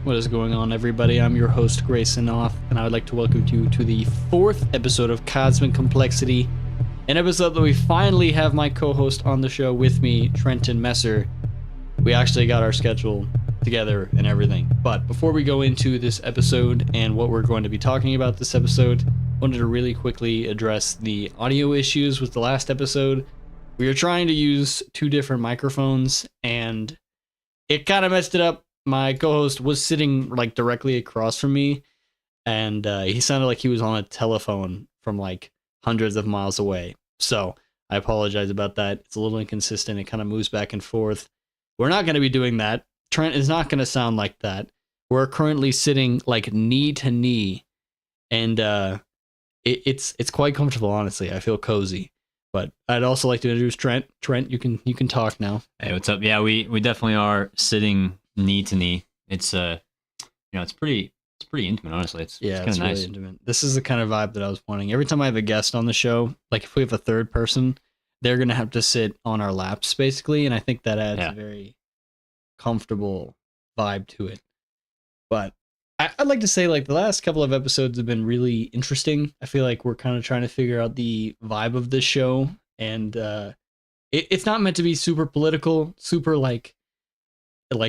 What is going on, everybody? I'm your host, Graysonauth, and I would like to welcome you to the 4th episode of Cosmic Complexity, an episode that we finally have my co-host on the show with me, Trenton Messer. We actually got our schedule together and everything. But before we go into this episode and what we're going to be talking about this episode, I wanted to really quickly address the audio issues with the last episode. We were trying to use 2 different microphones, and it kind of messed it up. My co-host was sitting like directly across from me, and he sounded like he was on a telephone from like hundreds of miles away. So I apologize about that. It's a little inconsistent. It kind of moves back and forth. We're not going to be doing that. Trent is not going to sound like that. We're currently sitting like knee to knee, and it's quite comfortable, honestly. I feel cozy. But I'd also like to introduce Trent. Trent, you can talk now. Hey, what's up? Yeah, we definitely are sitting knee to knee. It's it's pretty intimate, honestly. It's kind of nice. Really intimate. This is the kind of vibe that I was wanting. Every time I have a guest on the show, like if we have a third person, they're gonna have to sit on our laps basically, and I think that adds a very comfortable vibe to it. But I'd like to say, like, the last couple of episodes have been really interesting. I feel like we're kind of trying to figure out the vibe of this show, and it's not meant to be super political, super like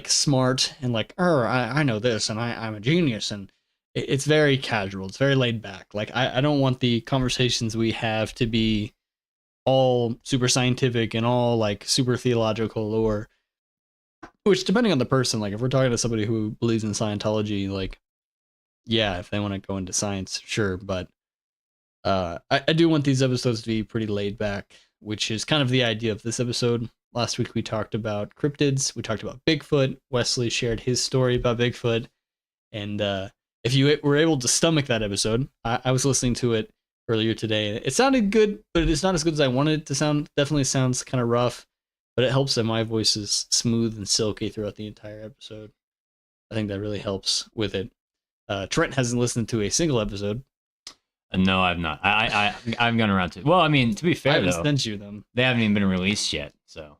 smart and like, I know this and I'm a genius, and it's very casual. It's very laid back. Like I don't want the conversations we have to be all super scientific and all like super theological, or which, depending on the person, like if we're talking to somebody who believes in Scientology, like yeah, if they want to go into science, sure. But I do want these episodes to be pretty laid back, which is kind of the idea of this episode. Last week we talked about cryptids, we talked about Bigfoot. Wesley shared his story about Bigfoot, and if you were able to stomach that episode, I was listening to it earlier today. It sounded good, but it's not as good as I wanted it to sound. Definitely sounds kind of rough, but it helps that my voice is smooth and silky throughout the entire episode. I think that really helps with it. Trent hasn't listened to a single episode. No, I've not. I've gone around to. Well, I mean, to be fair, I haven't sent you them. They haven't even been released yet, so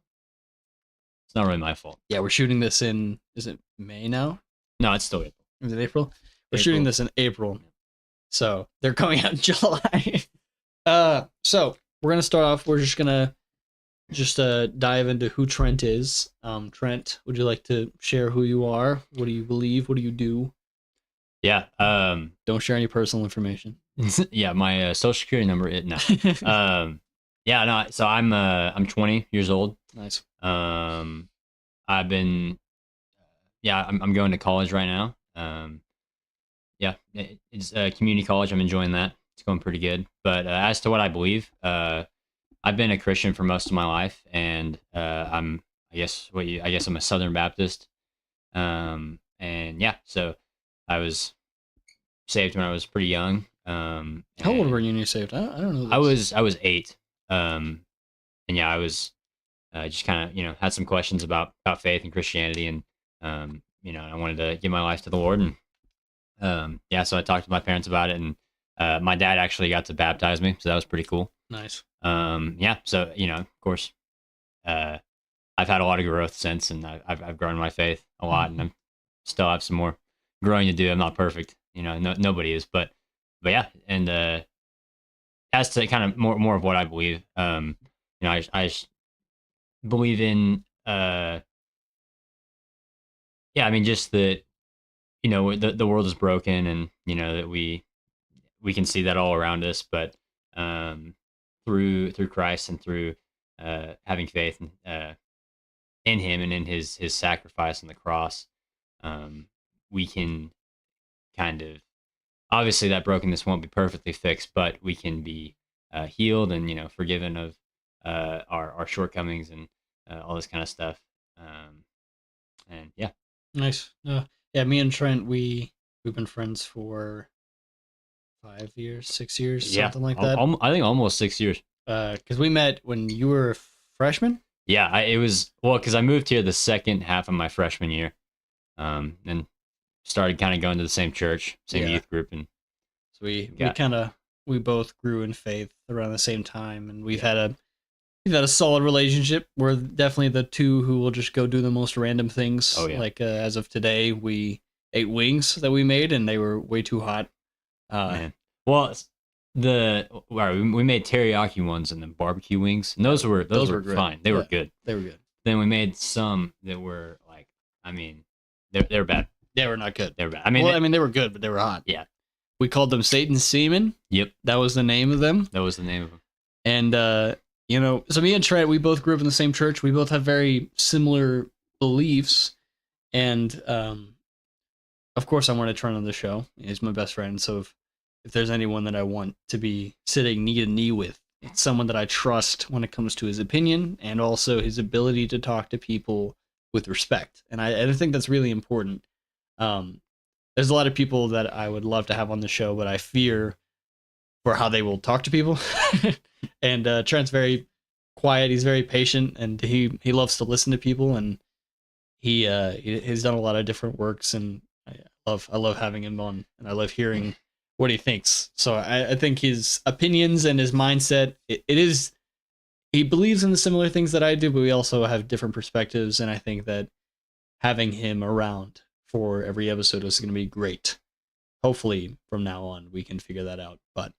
it's not really my fault. Yeah, we're shooting this in. Is it May now? No, it's still April. Is it April? We're shooting this in April, so they're coming out in July. So we're gonna start off. We're just gonna dive into who Trent is. Trent, would you like to share who you are? What do you believe? What do you do? Yeah. Don't share any personal information. Yeah, my social security number. Yeah, no. So I'm 20 years old. Nice. I've been. Yeah, I'm going to college right now. Yeah, it's a community college. I'm enjoying that. It's going pretty good. But as to what I believe, I've been a Christian for most of my life, and I guess I'm a Southern Baptist. And yeah, so I was saved when I was pretty young. How old were you when you saved? I don't know. This. I was 8. And yeah, I was just kind of had some questions about faith and Christianity, and I wanted to give my life to the Lord, and yeah, so I talked to my parents about it, and my dad actually got to baptize me, so that was pretty cool. Nice. Yeah, so of course, I've had a lot of growth since, and I've grown my faith a lot, and I still have some more growing to do. I'm not perfect, nobody is, but yeah, and as to kind of more of what I believe, I believe in yeah, I mean, just that the world is broken, and that we can see that all around us, but through Christ and through having faith in him and in his sacrifice on the cross, we can kind of, obviously that brokenness won't be perfectly fixed, but we can be healed and forgiven of our shortcomings and all this kind of stuff. And yeah. Nice. Yeah, me and Trent, we've been friends for 5 years, 6 years, something like that. I think almost 6 years. Because we met when you were a freshman. Yeah, it was because I moved here the second half of my freshman year, and started kind of going to the same church, same youth group, and so we kind of we both grew in faith around the same time, and we've had a solid relationship. We're definitely the two who will just go do the most random things. Oh, yeah. Like as of today, we ate wings that we made, and they were way too hot. Man. Well, we made teriyaki ones and then barbecue wings, and those were fine. They were good. They were good. Then we made some that were like, I mean, they're bad. They were not good. They're bad. They were good, but they were hot. Yeah. We called them Satan's semen. Yep. That was the name of them. That was the name of them. And so me and Trent, we both grew up in the same church. We both have very similar beliefs, and of course, I wanted Trent on the show. He's my best friend, so if there's anyone that I want to be sitting knee to knee with, it's someone that I trust when it comes to his opinion and also his ability to talk to people with respect. And I think that's really important. There's a lot of people that I would love to have on the show, but I fear for how they will talk to people. And Trent's very quiet. He's very patient, and he loves to listen to people. And he's done a lot of different works, and I love having him on, and I love hearing what he thinks. So I think his opinions and his mindset, it is, he believes in the similar things that I do, but we also have different perspectives. And I think that having him around for every episode is going to be great. Hopefully from now on, we can figure that out. But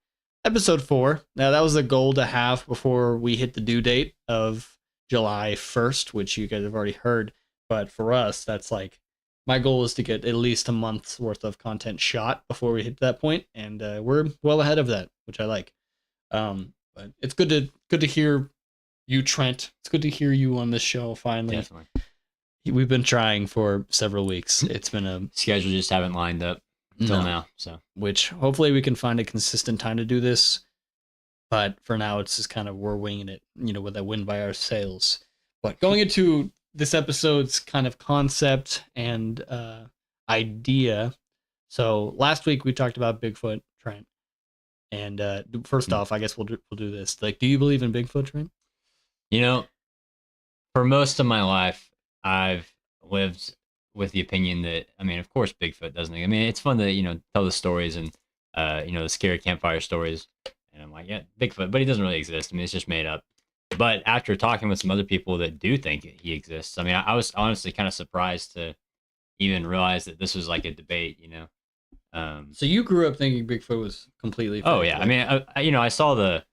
episode 4, now that was the goal to have before we hit the due date of July 1st, which you guys have already heard. But for us, that's like, my goal is to get at least a month's worth of content shot before we hit that point, and we're well ahead of that, which I like. But it's good to hear you, Trent. It's good to hear you on this show finally. Definitely. We've been trying for several weeks. It's been a schedule just haven't lined up until now. So, which hopefully we can find a consistent time to do this. But for now, it's just kind of we're winging it, with that win by our sails. But going into this episode's kind of concept and idea. So last week we talked about Bigfoot, Trent. And first off, I guess we'll do this. Like, do you believe in Bigfoot, Trent? For most of my life, I've lived with the opinion that, of course, Bigfoot doesn't. It's fun to tell the stories and the scary campfire stories. And I'm like, yeah, Bigfoot, but he doesn't really exist. It's just made up. But after talking with some other people that do think he exists, I was honestly kind of surprised to even realize that this was like a debate, So you grew up thinking Bigfoot was completely fake. Oh yeah, I saw the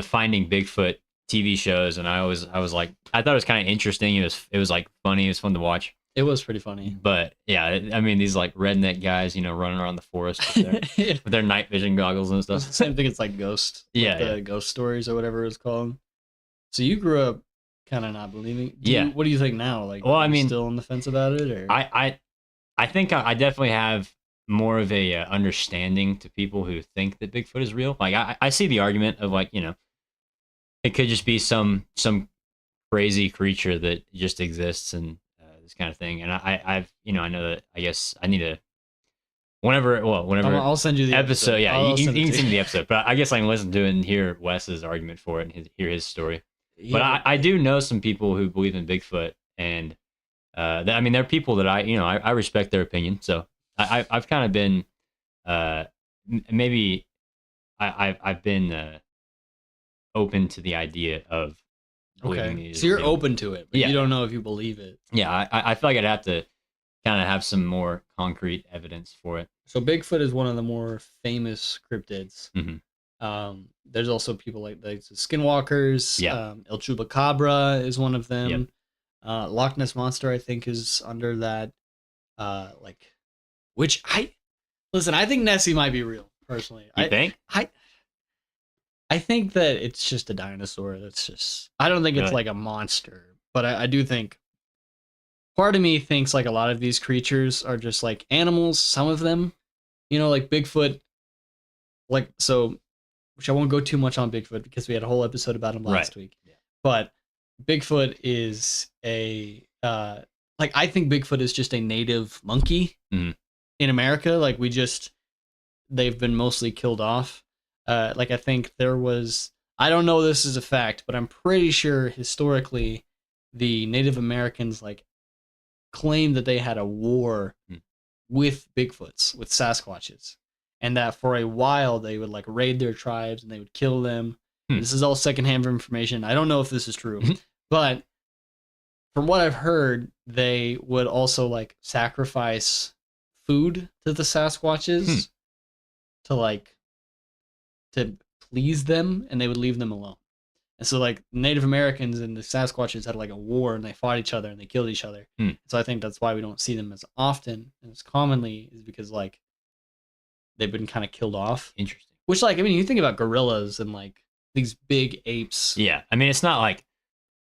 Finding Bigfoot TV shows, and I was like, I thought it was kind of interesting. It was like funny. It was fun to watch. It was pretty funny. But yeah, these like redneck guys, running around the forest with their night vision goggles and stuff. It's the same thing. It's like Ghost. Ghost Stories or whatever it's called. So you grew up kind of not believing. What do you think now? Like, well, are you still on the fence about it, or I think I definitely have more of a understanding to people who think that Bigfoot is real. Like I see the argument of like, it could just be some crazy creature that just exists and this kind of thing. And I know that I guess I need to whenever I'll send you the episode. Yeah, you can send me the episode, but I guess I can listen to it and hear Wes's argument for it and hear his story. Yeah. But I do know some people who believe in Bigfoot, and there are people that I respect their opinion. So I've kind of been maybe I've been open to the idea of believing it. So you're open to it, but you don't know if you believe it. Yeah, I feel like I'd have to kind of have some more concrete evidence for it. So Bigfoot is one of the more famous cryptids. Mm-hmm. There's also people like the skinwalkers. Yeah. El Chupacabra is one of them. Yep. Loch Ness Monster, I think, is under that. Which I think Nessie might be real, personally. You think? I think that it's just a dinosaur. I don't think it's like a monster, but I do think part of me thinks like a lot of these creatures are just like animals. Some of them, like Bigfoot, which I won't go too much on Bigfoot because we had a whole episode about him last week. Yeah. But Bigfoot is I think Bigfoot is just a native monkey in America. Like they've been mostly killed off. I think there was, I don't know this is a fact, but I'm pretty sure historically the Native Americans claimed that they had a war with Bigfoots, with Sasquatches. and that for a while they would like raid their tribes and they would kill them. This is all secondhand information. I don't know if this is true, but from what I've heard, they would also like sacrifice food to the Sasquatches to please them, and they would leave them alone. And so like Native Americans and the Sasquatches had like a war, and they fought each other and they killed each other. So I think that's why we don't see them as often and as commonly, is because like they've been kind of killed off. Interesting. Which, like, I mean, you think about gorillas and like these big apes. Yeah, I mean, it's not like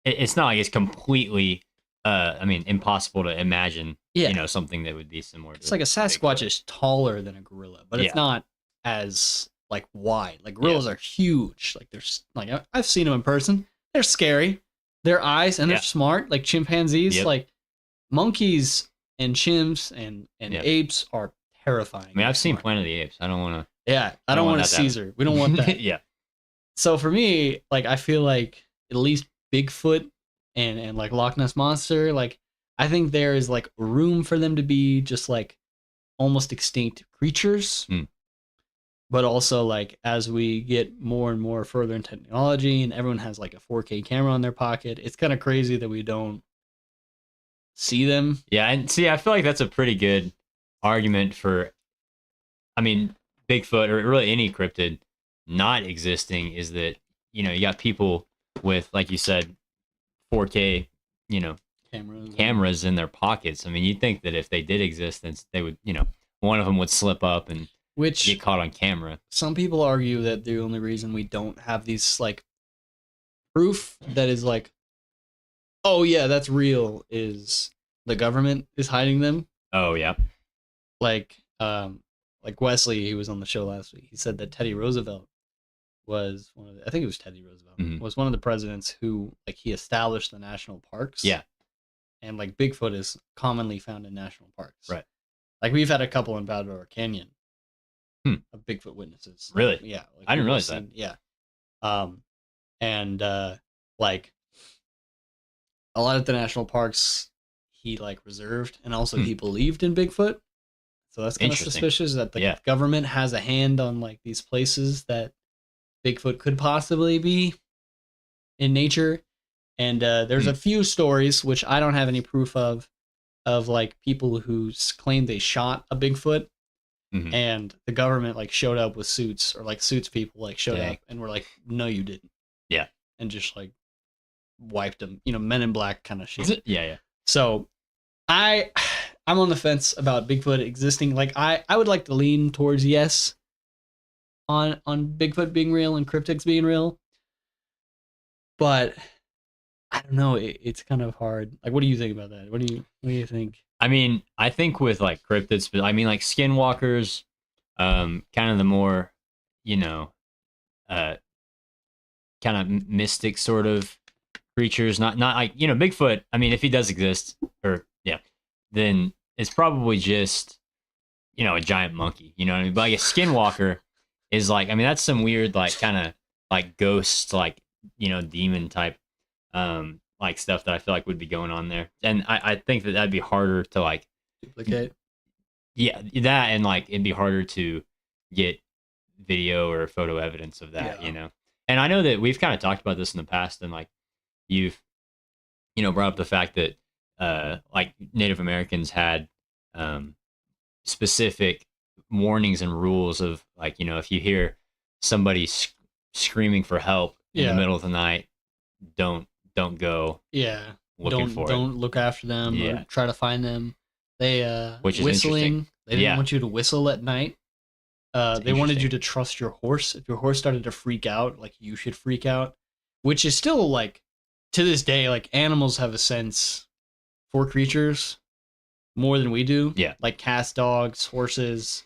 it's completely, I mean, impossible to imagine. Yeah. You know, something that would be similar. It's like a Sasquatch is taller than a gorilla, but it's not as like wide. Like gorillas are huge. Like there's like I've seen them in person. They're scary. Their eyes, and they're smart. Like chimpanzees, like monkeys and chimps and apes are terrifying. I mean, I've seen Planet of the Apes. I don't want to. Yeah, I don't want a Caesar. We don't want that. Yeah. So for me, like I feel like at least Bigfoot and like Loch Ness Monster, like I think there is like room for them to be just like almost extinct creatures. But also, like, as we get more and more further in technology and everyone has like a 4K camera in their pocket, it's kind of crazy that we don't see them. Yeah, and see, I feel like that's a pretty good argument for, I mean, Bigfoot or really any cryptid not existing, is that, you know, you got people with, like you said, 4K, you know, cameras in their pockets. I mean, you'd think that if they did exist, then they would, you know, one of them would slip up and get caught on camera. Some people argue that the only reason we don't have these like proof that is like, oh yeah, that's real, is the government is hiding them. Oh yeah. Like Wesley, he was on the show last week. He said that Teddy Roosevelt was I think it was Teddy Roosevelt was one of the presidents who like he established the national parks. Yeah. And like Bigfoot is commonly found in national parks. Right. Like we've had a couple in Bad River Canyon. Of Bigfoot witnesses. Really? Yeah. Like I didn't realize that. Yeah. Like a lot of the national parks he like reserved, and also he believed in Bigfoot. So that's kind of suspicious that the government has a hand on like these places that Bigfoot could possibly be in nature. And there's a few stories, which I don't have any proof of like people who claim they shot a Bigfoot. And the government like showed up with suits, or like suits people like showed up and were like, no, you didn't. Yeah. And just like wiped them, you know, Men in Black kind of shit. Yeah. So I'm on the fence about Bigfoot existing. Like I would like to lean towards yes on Bigfoot being real and cryptids being real. But I don't know. It's kind of hard. Like, what do you think about that? What do you think? I mean, I think with like cryptids, but I mean like skinwalkers, kind of the more, you know, kind of mystic sort of creatures. Not like, you know, Bigfoot. I mean, if he does exist, or then it's probably just, you know, a giant monkey. You know what I mean? But like a skinwalker is like, I mean, that's some weird like kind of like ghost, like, you know, demon type like stuff that I feel like would be going on there. And I think that'd be harder to like duplicate. Yeah, that, and like it'd be harder to get video or photo evidence of that, you know. And I know that we've kind of talked about this in the past, and like you've, you know, brought up the fact that like Native Americans had specific warnings and rules of like, you know, if you hear somebody screaming for help in the middle of the night, don't go looking for it. Don't look after them or try to find them. They which is whistling. They didn't want you to whistle at night. They wanted you to trust your horse. If your horse started to freak out, like you should freak out, which is still like to this day, like animals have a sense for creatures more than we do. Yeah. Like cats, dogs, horses.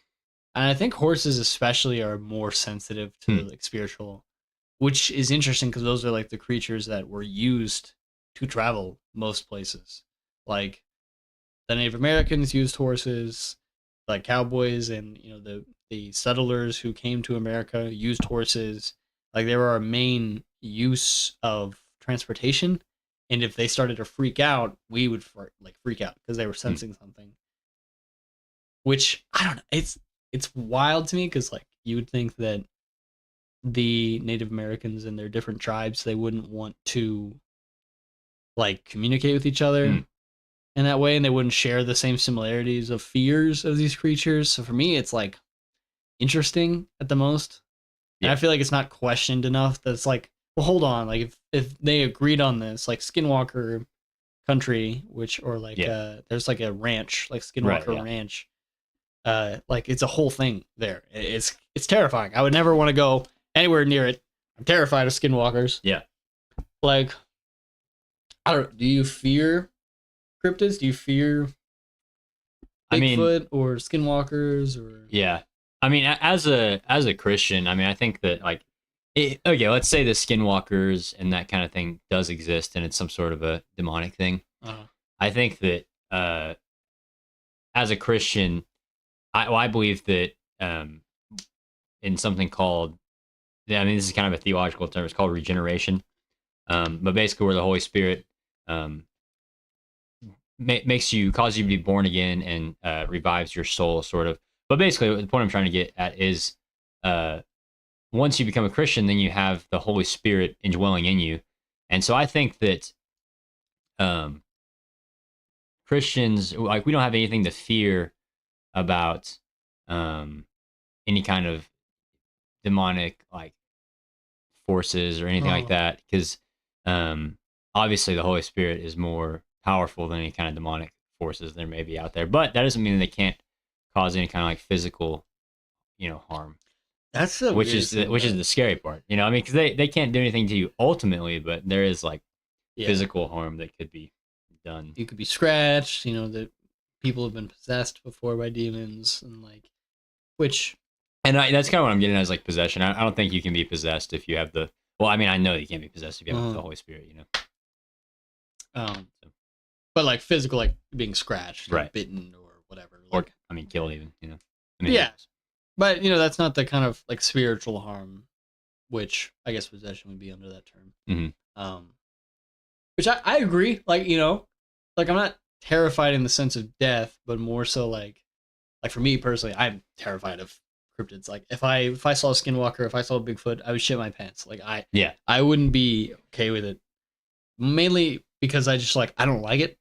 And I think horses especially are more sensitive to like spiritual, which is interesting because those are like the creatures that were used to travel most places. Like the Native Americans used horses, like cowboys and, you know, the settlers who came to America used horses. Like they were our main use of transportation. And if they started to freak out, we would freak out because they were sensing something. Which I don't know. it's wild to me because like you would think that the Native Americans and their different tribes, they wouldn't want to like communicate with each other in that way, and they wouldn't share the same similarities of fears of these creatures. So for me, it's like interesting at the most. And I feel like it's not questioned enough. That's like, well, hold on. Like if they agreed on this, like Skinwalker Country, which or like there's like a ranch, like Skinwalker Ranch. Like it's a whole thing there. It's terrifying. I would never want to go anywhere near it. I'm terrified of skinwalkers. Yeah. Like, I don't. Do you fear cryptids? Do you fear Bigfoot or skinwalkers or? Yeah. I mean, as a Christian, I mean, I think that like, okay, let's say the skinwalkers and that kind of thing does exist, and it's some sort of a demonic thing. I think that as a Christian, I believe that in something called, I mean, this is kind of a theological term. It's called regeneration. But basically, where the Holy Spirit causes you to be born again and revives your soul, sort of. But basically, the point I'm trying to get at is once you become a Christian, then you have the Holy Spirit indwelling in you. And so I think that Christians, like, we don't have anything to fear about any kind of demonic like forces or anything like that, because obviously the Holy Spirit is more powerful than any kind of demonic forces there may be out there. But that doesn't mean that they can't cause any kind of like physical, harm. That's the which is the scary part, I mean, because they can't do anything to you ultimately, but there is like physical harm that could be done. You could be scratched. That people have been possessed before by demons, and like, which. And that's kind of what I'm getting at, is like possession. I don't think you can be possessed if you have the. Well, I mean, I know you can't be possessed if you have the Holy Spirit, But like physical, like being scratched, right, or bitten, or whatever, or killed, even. Yeah, but that's not the kind of like spiritual harm, which I guess possession would be under that term. Mm-hmm. Which I agree. Like like I'm not terrified in the sense of death, but more so like for me personally, I'm terrified of cryptids. Like if I saw a skinwalker, if I saw a Bigfoot, I would shit my pants. Like I wouldn't be okay with it. Mainly because I just I don't like it.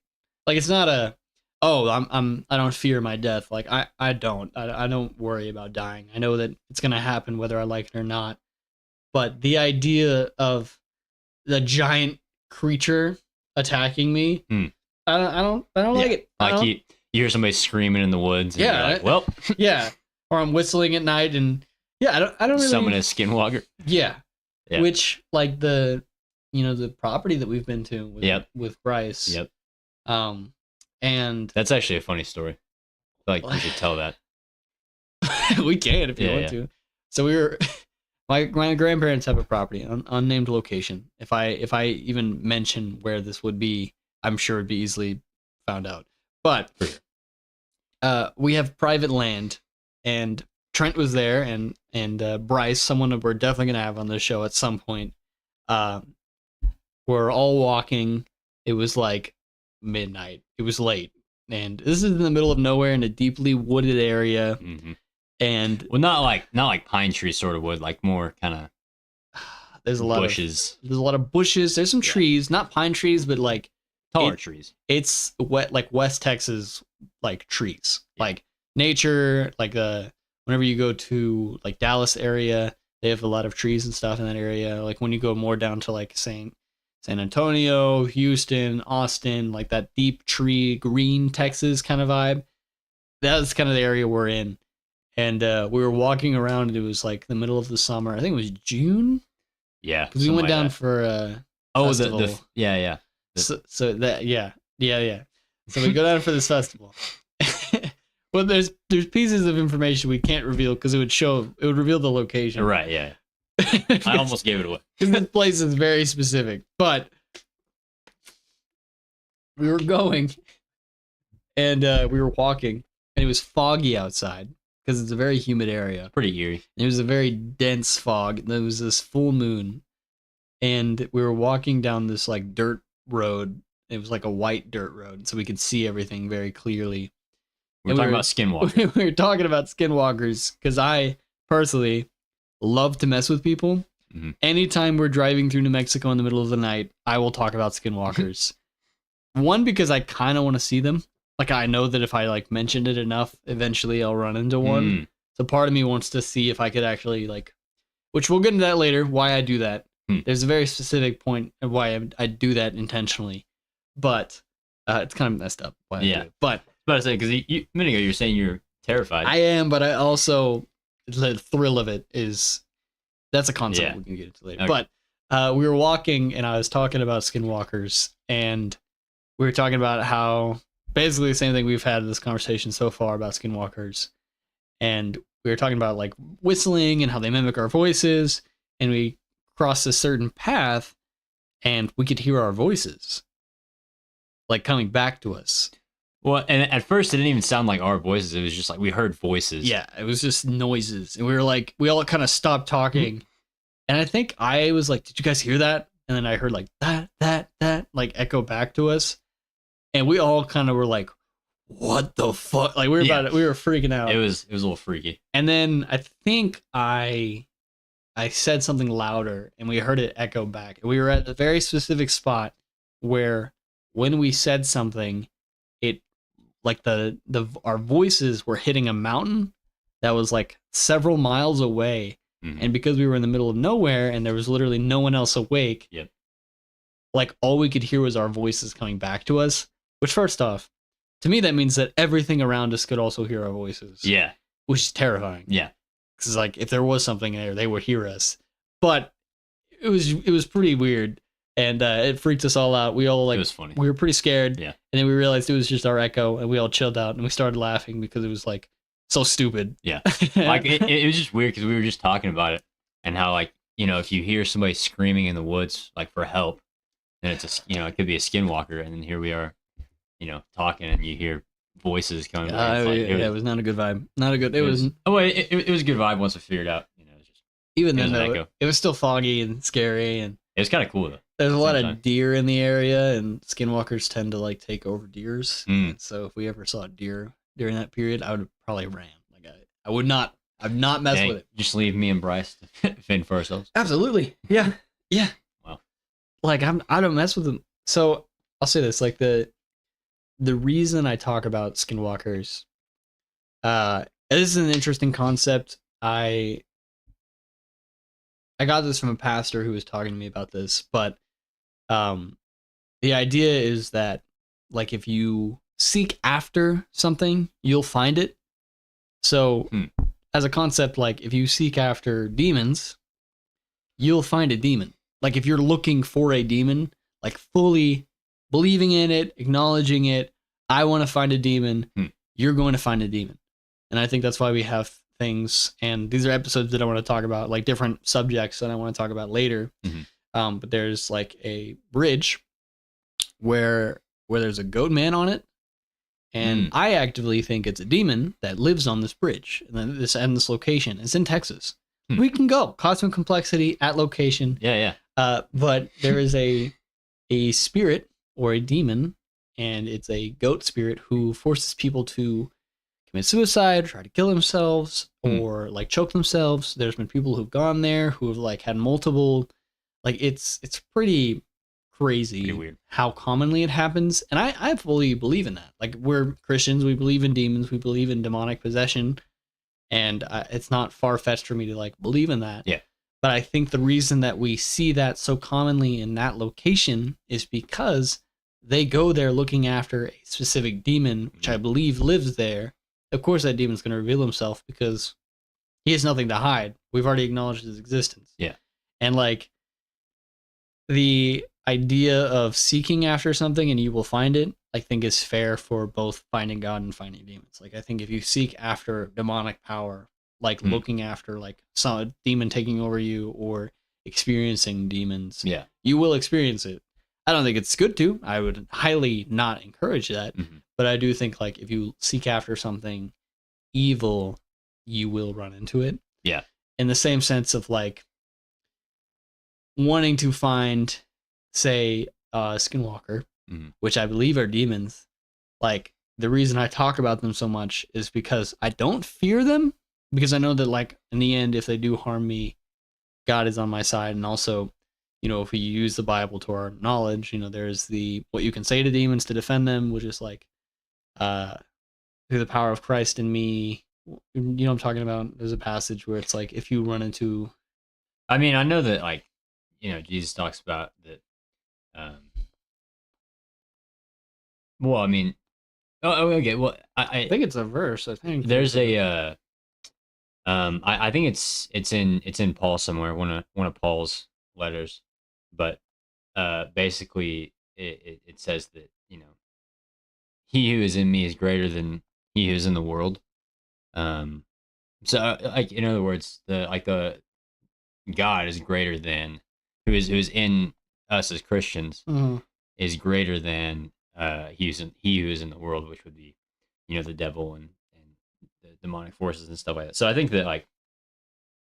Like it's not a I don't fear my death. Like I don't worry about dying. I know that it's gonna happen whether I like it or not. But the idea of the giant creature attacking me, I don't like it. Like you hear somebody screaming in the woods, and you're like, well, yeah. Or I'm whistling at night, and I don't really summon a skinwalker. Yeah. Which like the the property that we've been to with Bryce. Yep. And that's actually a funny story. I feel like you should tell that. We can if you want to. So we were my grandparents have a property, an unnamed location. If I even mention where this would be, I'm sure it'd be easily found out. But we have private land, and Trent was there, and Bryce, someone we're definitely gonna have on the show at some point. We're all walking. It was like midnight. It was late, and this is in the middle of nowhere in a deeply wooded area. Mm-hmm. And not like pine tree sort of wood, like more kind of there's a lot bushes. There's a lot of bushes. There's some trees, not pine trees, but like taller trees. It's like West Texas like trees, like nature. Like whenever you go to like Dallas area, they have a lot of trees and stuff in that area. Like when you go more down to like San Antonio, Houston, Austin, like that deep tree, green Texas kind of vibe. That's kind of the area we're in. And we were walking around, and it was like the middle of the summer. I think it was June. Yeah. Because we went down for a festival. Yeah. So that, yeah. So we go down for this festival. Well, there's pieces of information we can't reveal because it would reveal the location. Right, yeah. I almost gave it away. Because this place is very specific. But we were going, and we were walking, and it was foggy outside because it's a very humid area. Pretty eerie. And it was a very dense fog. And there was this full moon, and we were walking down this like dirt road. It was like a white dirt road, so we could see everything very clearly. We're talking about skinwalkers. We were talking about skinwalkers because I personally love to mess with people. Mm-hmm. Anytime we're driving through New Mexico in the middle of the night, I will talk about skinwalkers. One, because I kind of want to see them. Like, I know that if I like mentioned it enough, eventually I'll run into one. So part of me wants to see if I could actually like, which we'll get into that later, why I do that. There's a very specific point of why I do that intentionally. But it's kind of messed up why I do it. But I was about to say, because a minute ago you were saying you're terrified. I am, but I also, the thrill of it is, that's a concept we can get into later. Okay. But we were walking and I was talking about skinwalkers, and we were talking about how basically the same thing we've had in this conversation so far about skinwalkers. And we were talking about like whistling and how they mimic our voices. And we crossed a certain path and we could hear our voices like coming back to us. Well, and at first it didn't even sound like our voices. It was just like we heard voices. Yeah, it was just noises. And we were like, we all kind of stopped talking. And I think I was like, did you guys hear that? And then I heard like that, like echo back to us. And we all kind of were like, what the fuck? Like we were freaking out. It was a little freaky. And then I think I said something louder and we heard it echo back. And we were at a very specific spot where when we said something, it like our voices were hitting a mountain that was like several miles away. Mm-hmm. And because we were in the middle of nowhere and there was literally no one else awake, like all we could hear was our voices coming back to us. Which, first off, to me that means that everything around us could also hear our voices. Yeah, which is terrifying. Yeah, because like if there was something there, they would hear us. But it was pretty weird, and it freaked us all out. We all like, it was funny. We were pretty scared. Yeah, and then we realized it was just our echo, and we all chilled out and we started laughing because it was like so stupid. Yeah, like it was just weird because we were just talking about it and how like, you know, if you hear somebody screaming in the woods like for help, then it's it could be a skinwalker, and then here we are, you know, talking and you hear voices coming. It was not a good vibe. Not a good. It was. Oh wait, it was a good vibe once we figured out. You know, it was just even then though, it was still foggy and scary, and it was kind of cool though. There's a lot of deer in the area, and skinwalkers tend to like take over deers. So if we ever saw a deer during that period, I would have probably ran. Like I would not. I've not messed with it. Just leave me and Bryce to fend for ourselves. Absolutely. Yeah. Yeah. Wow. Like I don't mess with them. So I'll say this: like the reason I talk about skinwalkers, this is an interesting concept. I got this from a pastor who was talking to me about this, but the idea is that like if you seek after something, you'll find it. So as a concept, like if you seek after demons, you'll find a demon. Like if you're looking for a demon, like fully believing in it, acknowledging it, I want to find a demon, you're going to find a demon. And I think that's why we have things, and these are episodes that I want to talk about, like different subjects that I want to talk about later. But there's like a bridge where there's a goat man on it, and I actively think it's a demon that lives on this bridge and this location. It's in Texas. We can go cosmic complexity at location. Yeah. But there is a spirit or a demon, and it's a goat spirit who forces people to commit suicide, try to kill themselves, or like choke themselves. There's been people who've gone there who have like had multiple, like it's pretty crazy. Pretty weird how commonly it happens. And I fully believe in that. Like we're Christians, we believe in demons, we believe in demonic possession, and it's not far-fetched for me to like believe in that. Yeah. But I think the reason that we see that so commonly in that location is because they go there looking after a specific demon, which I believe lives there. Of course, that demon's going to reveal himself because he has nothing to hide. We've already acknowledged his existence. Yeah. And like the idea of seeking after something and you will find it, I think is fair for both finding God and finding demons. Like I think if you seek after demonic power, like looking after like some demon taking over you or experiencing demons, you will experience it. I don't think it's good to. I would highly not encourage that. But I do think like if you seek after something evil, you will run into it. Yeah. In the same sense of like wanting to find, say, a skinwalker, which I believe are demons. Like the reason I talk about them so much is because I don't fear them, because I know that like in the end, if they do harm me, God is on my side. And also, you know, if we use the Bible to our knowledge, you know, there's the what you can say to demons to defend them, which is like through the power of Christ in me. You know what I'm talking about? There's a passage where it's like if you run into, I mean, I know that like, you know, Jesus talks about that. Well, I mean, okay. Well, I think it's a verse. I think there's a I think it's in Paul somewhere, one of Paul's letters, but basically it says that, you know, he who is in me is greater than he who is in the world. So like in other words, the God is greater than who's in us as Christians is greater than he who is in the world, which would be, you know, the devil and the demonic forces and stuff like that. So I think that like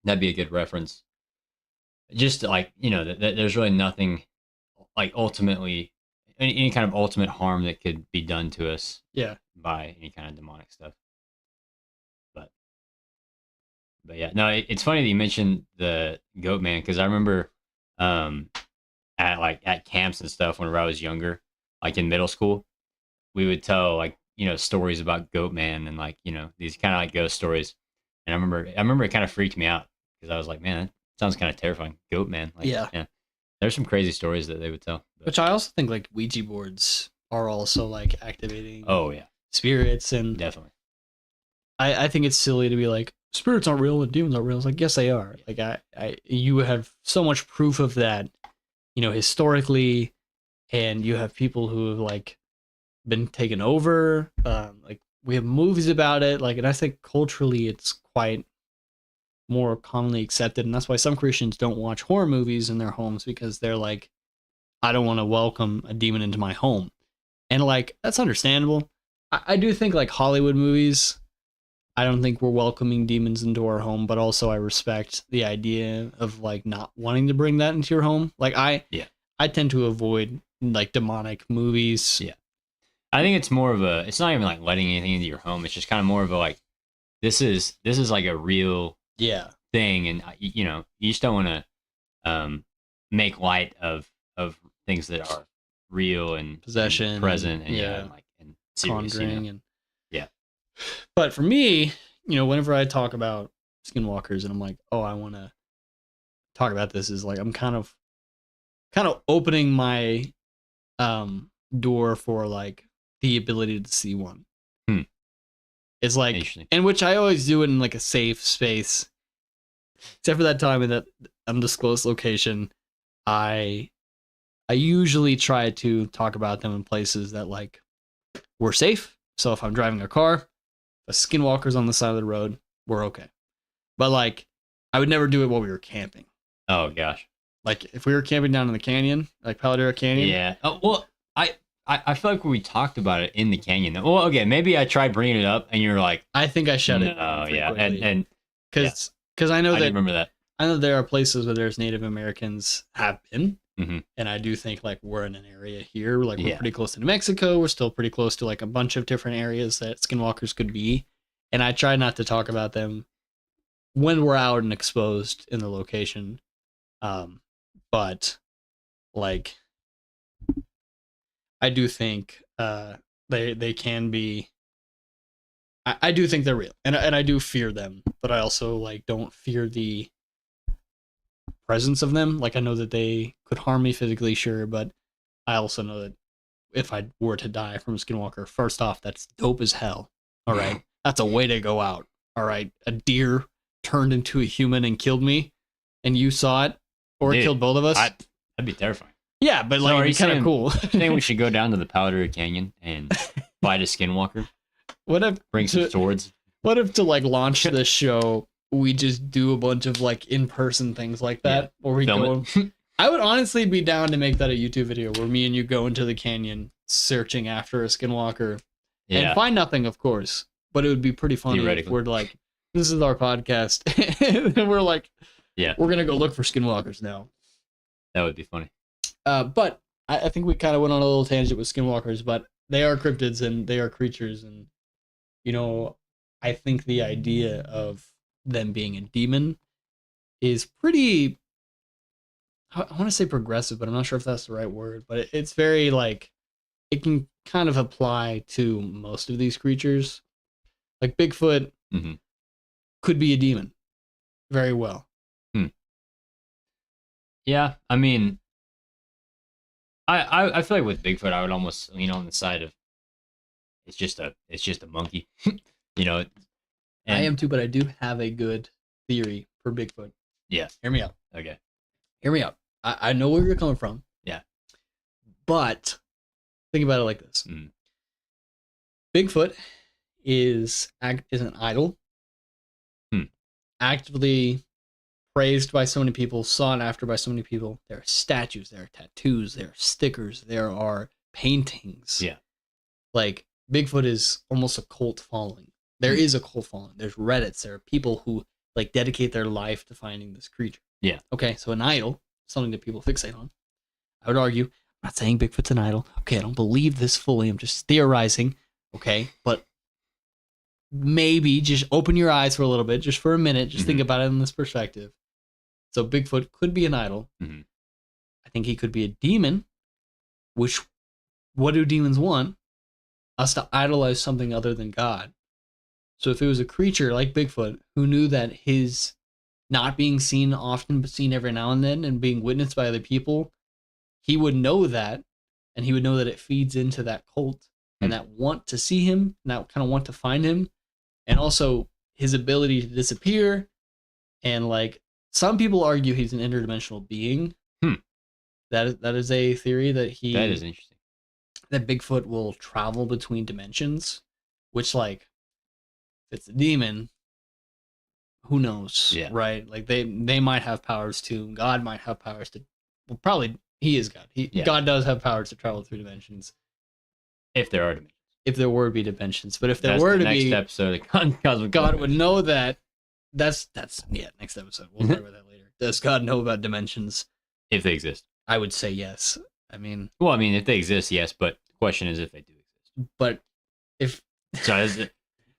that'd be a good reference. Just like, you know, that there's really nothing like ultimately any kind of ultimate harm that could be done to us. Yeah. By any kind of demonic stuff. But yeah, no, it's funny that you mentioned the goat man, because I remember at camps and stuff whenever I was younger, like in middle school, we would tell like, you know, stories about goat man and like, you know, these kind of like ghost stories. And I remember it kind of freaked me out because I was like, man, that sounds kind of terrifying. Goat man. Like, yeah. There's some crazy stories that they would tell. But. Which I also think like Ouija boards are also like activating. Oh yeah. Spirits and definitely. I think it's silly to be like, spirits aren't real and demons aren't real. It's like, yes, they are. Like you have so much proof of that, you know, historically, and you have people who have like been taken over. Like we have movies about it. Like, and I think culturally it's quite more commonly accepted, and that's why some Christians don't watch horror movies in their homes, because they're like, I don't want to welcome a demon into my home, and like that's understandable. I do think like Hollywood movies, I don't think we're welcoming demons into our home, but also I respect the idea of like not wanting to bring that into your home. Like I tend to avoid like demonic movies. Yeah. I think it's more of it's not even like letting anything into your home. It's just kind of more of a like, this is like a real thing. And you know, you just don't want to make light of things that are real and possession and present and like and serious, conjuring, you know? But for me, you know, whenever I talk about skinwalkers and I'm like, oh, I want to talk about this, is like I'm kind of opening my door for like the ability to see one. It's like, and which I always do it in like a safe space, except for that time in that undisclosed location. I usually try to talk about them in places that like we're safe. So if I'm driving a car, a skinwalker's on the side of the road, we're okay. But like, I would never do it while we were camping. Oh gosh. Like if we were camping down in the canyon, like Paladera Canyon. Yeah. Oh, well, I feel like we talked about it in the canyon. Well, okay, maybe I tried bringing it up and you're like, I think I shut it. Oh yeah. And because I know that remember that. I know there are places where there's Native Americans have been. Mm-hmm. And I do think like we're in an area here, like we're pretty close to New Mexico. We're still pretty close to like a bunch of different areas that skinwalkers could be. And I try not to talk about them when we're out and exposed in the location. But like, I do think they can be. I do think they're real, and I do fear them, but I also like don't fear the presence of them. Like I know that they could harm me physically, sure, but I also know that if I were to die from a skinwalker, first off, that's dope as hell. All right, that's a way to go out. All right, a deer turned into a human and killed me, and you saw it, or it killed both of us. That'd be terrifying. Yeah, but like, it'd be kind of cool. I think we should go down to the Paladera Canyon and fight a skinwalker. What if bring some swords? What if to like launch this show, we just do a bunch of like in-person things like that, where we go. I would honestly be down to make that a YouTube video where me and you go into the canyon searching after a skinwalker and find nothing, of course. But it would be pretty funny if we're like, this is our podcast, and we're like, we're gonna go look for skinwalkers now. That would be funny. But I think we kind of went on a little tangent with skinwalkers, but they are cryptids and they are creatures, and I think the idea of them being a demon is pretty. I want to say progressive, but I'm not sure if that's the right word. But it's very like it can kind of apply to most of these creatures. Like Bigfoot could be a demon, very well. Yeah, I mean, I feel like with Bigfoot, I would almost lean on the side of it's just a monkey, And, I am too, but I do have a good theory for Bigfoot. Yeah, hear me out. Okay, hear me out. I know where you're coming from. Yeah, but think about it like this: Bigfoot is an idol, actively praised by so many people, sought after by so many people. There are statues, there are tattoos, there are stickers, there are paintings. Yeah. Like, Bigfoot is almost a cult following. There is a cult following. There's Reddits. There are people who like dedicate their life to finding this creature. Yeah. Okay, so an idol, something that people fixate on. I would argue, I'm not saying Bigfoot's an idol. Okay, I don't believe this fully. I'm just theorizing. Okay, but maybe just open your eyes for a little bit, just for a minute. Just think about it in this perspective. So Bigfoot could be an idol. I think he could be a demon, which, what do demons want? Us to idolize something other than God. So if it was a creature like Bigfoot who knew that his not being seen often, but seen every now and then and being witnessed by other people, he would know that, and he would know that it feeds into that cult and that want to see him, and that kind of want to find him, and also his ability to disappear. And like, some people argue he's an interdimensional being. That is a theory that is interesting. That Bigfoot will travel between dimensions, which, like, if it's a demon, who knows? Yeah. Right? Like, they might have powers too. God might have powers to. Well, probably he is God. God does have powers to travel through dimensions. If there are dimensions. If there were to be dimensions, but if there were to be, next episode, God would know that. That's next episode. We'll talk about that later. Does God know about dimensions? If they exist, I would say yes. I mean, if they exist, yes. But the question is if they do exist. But if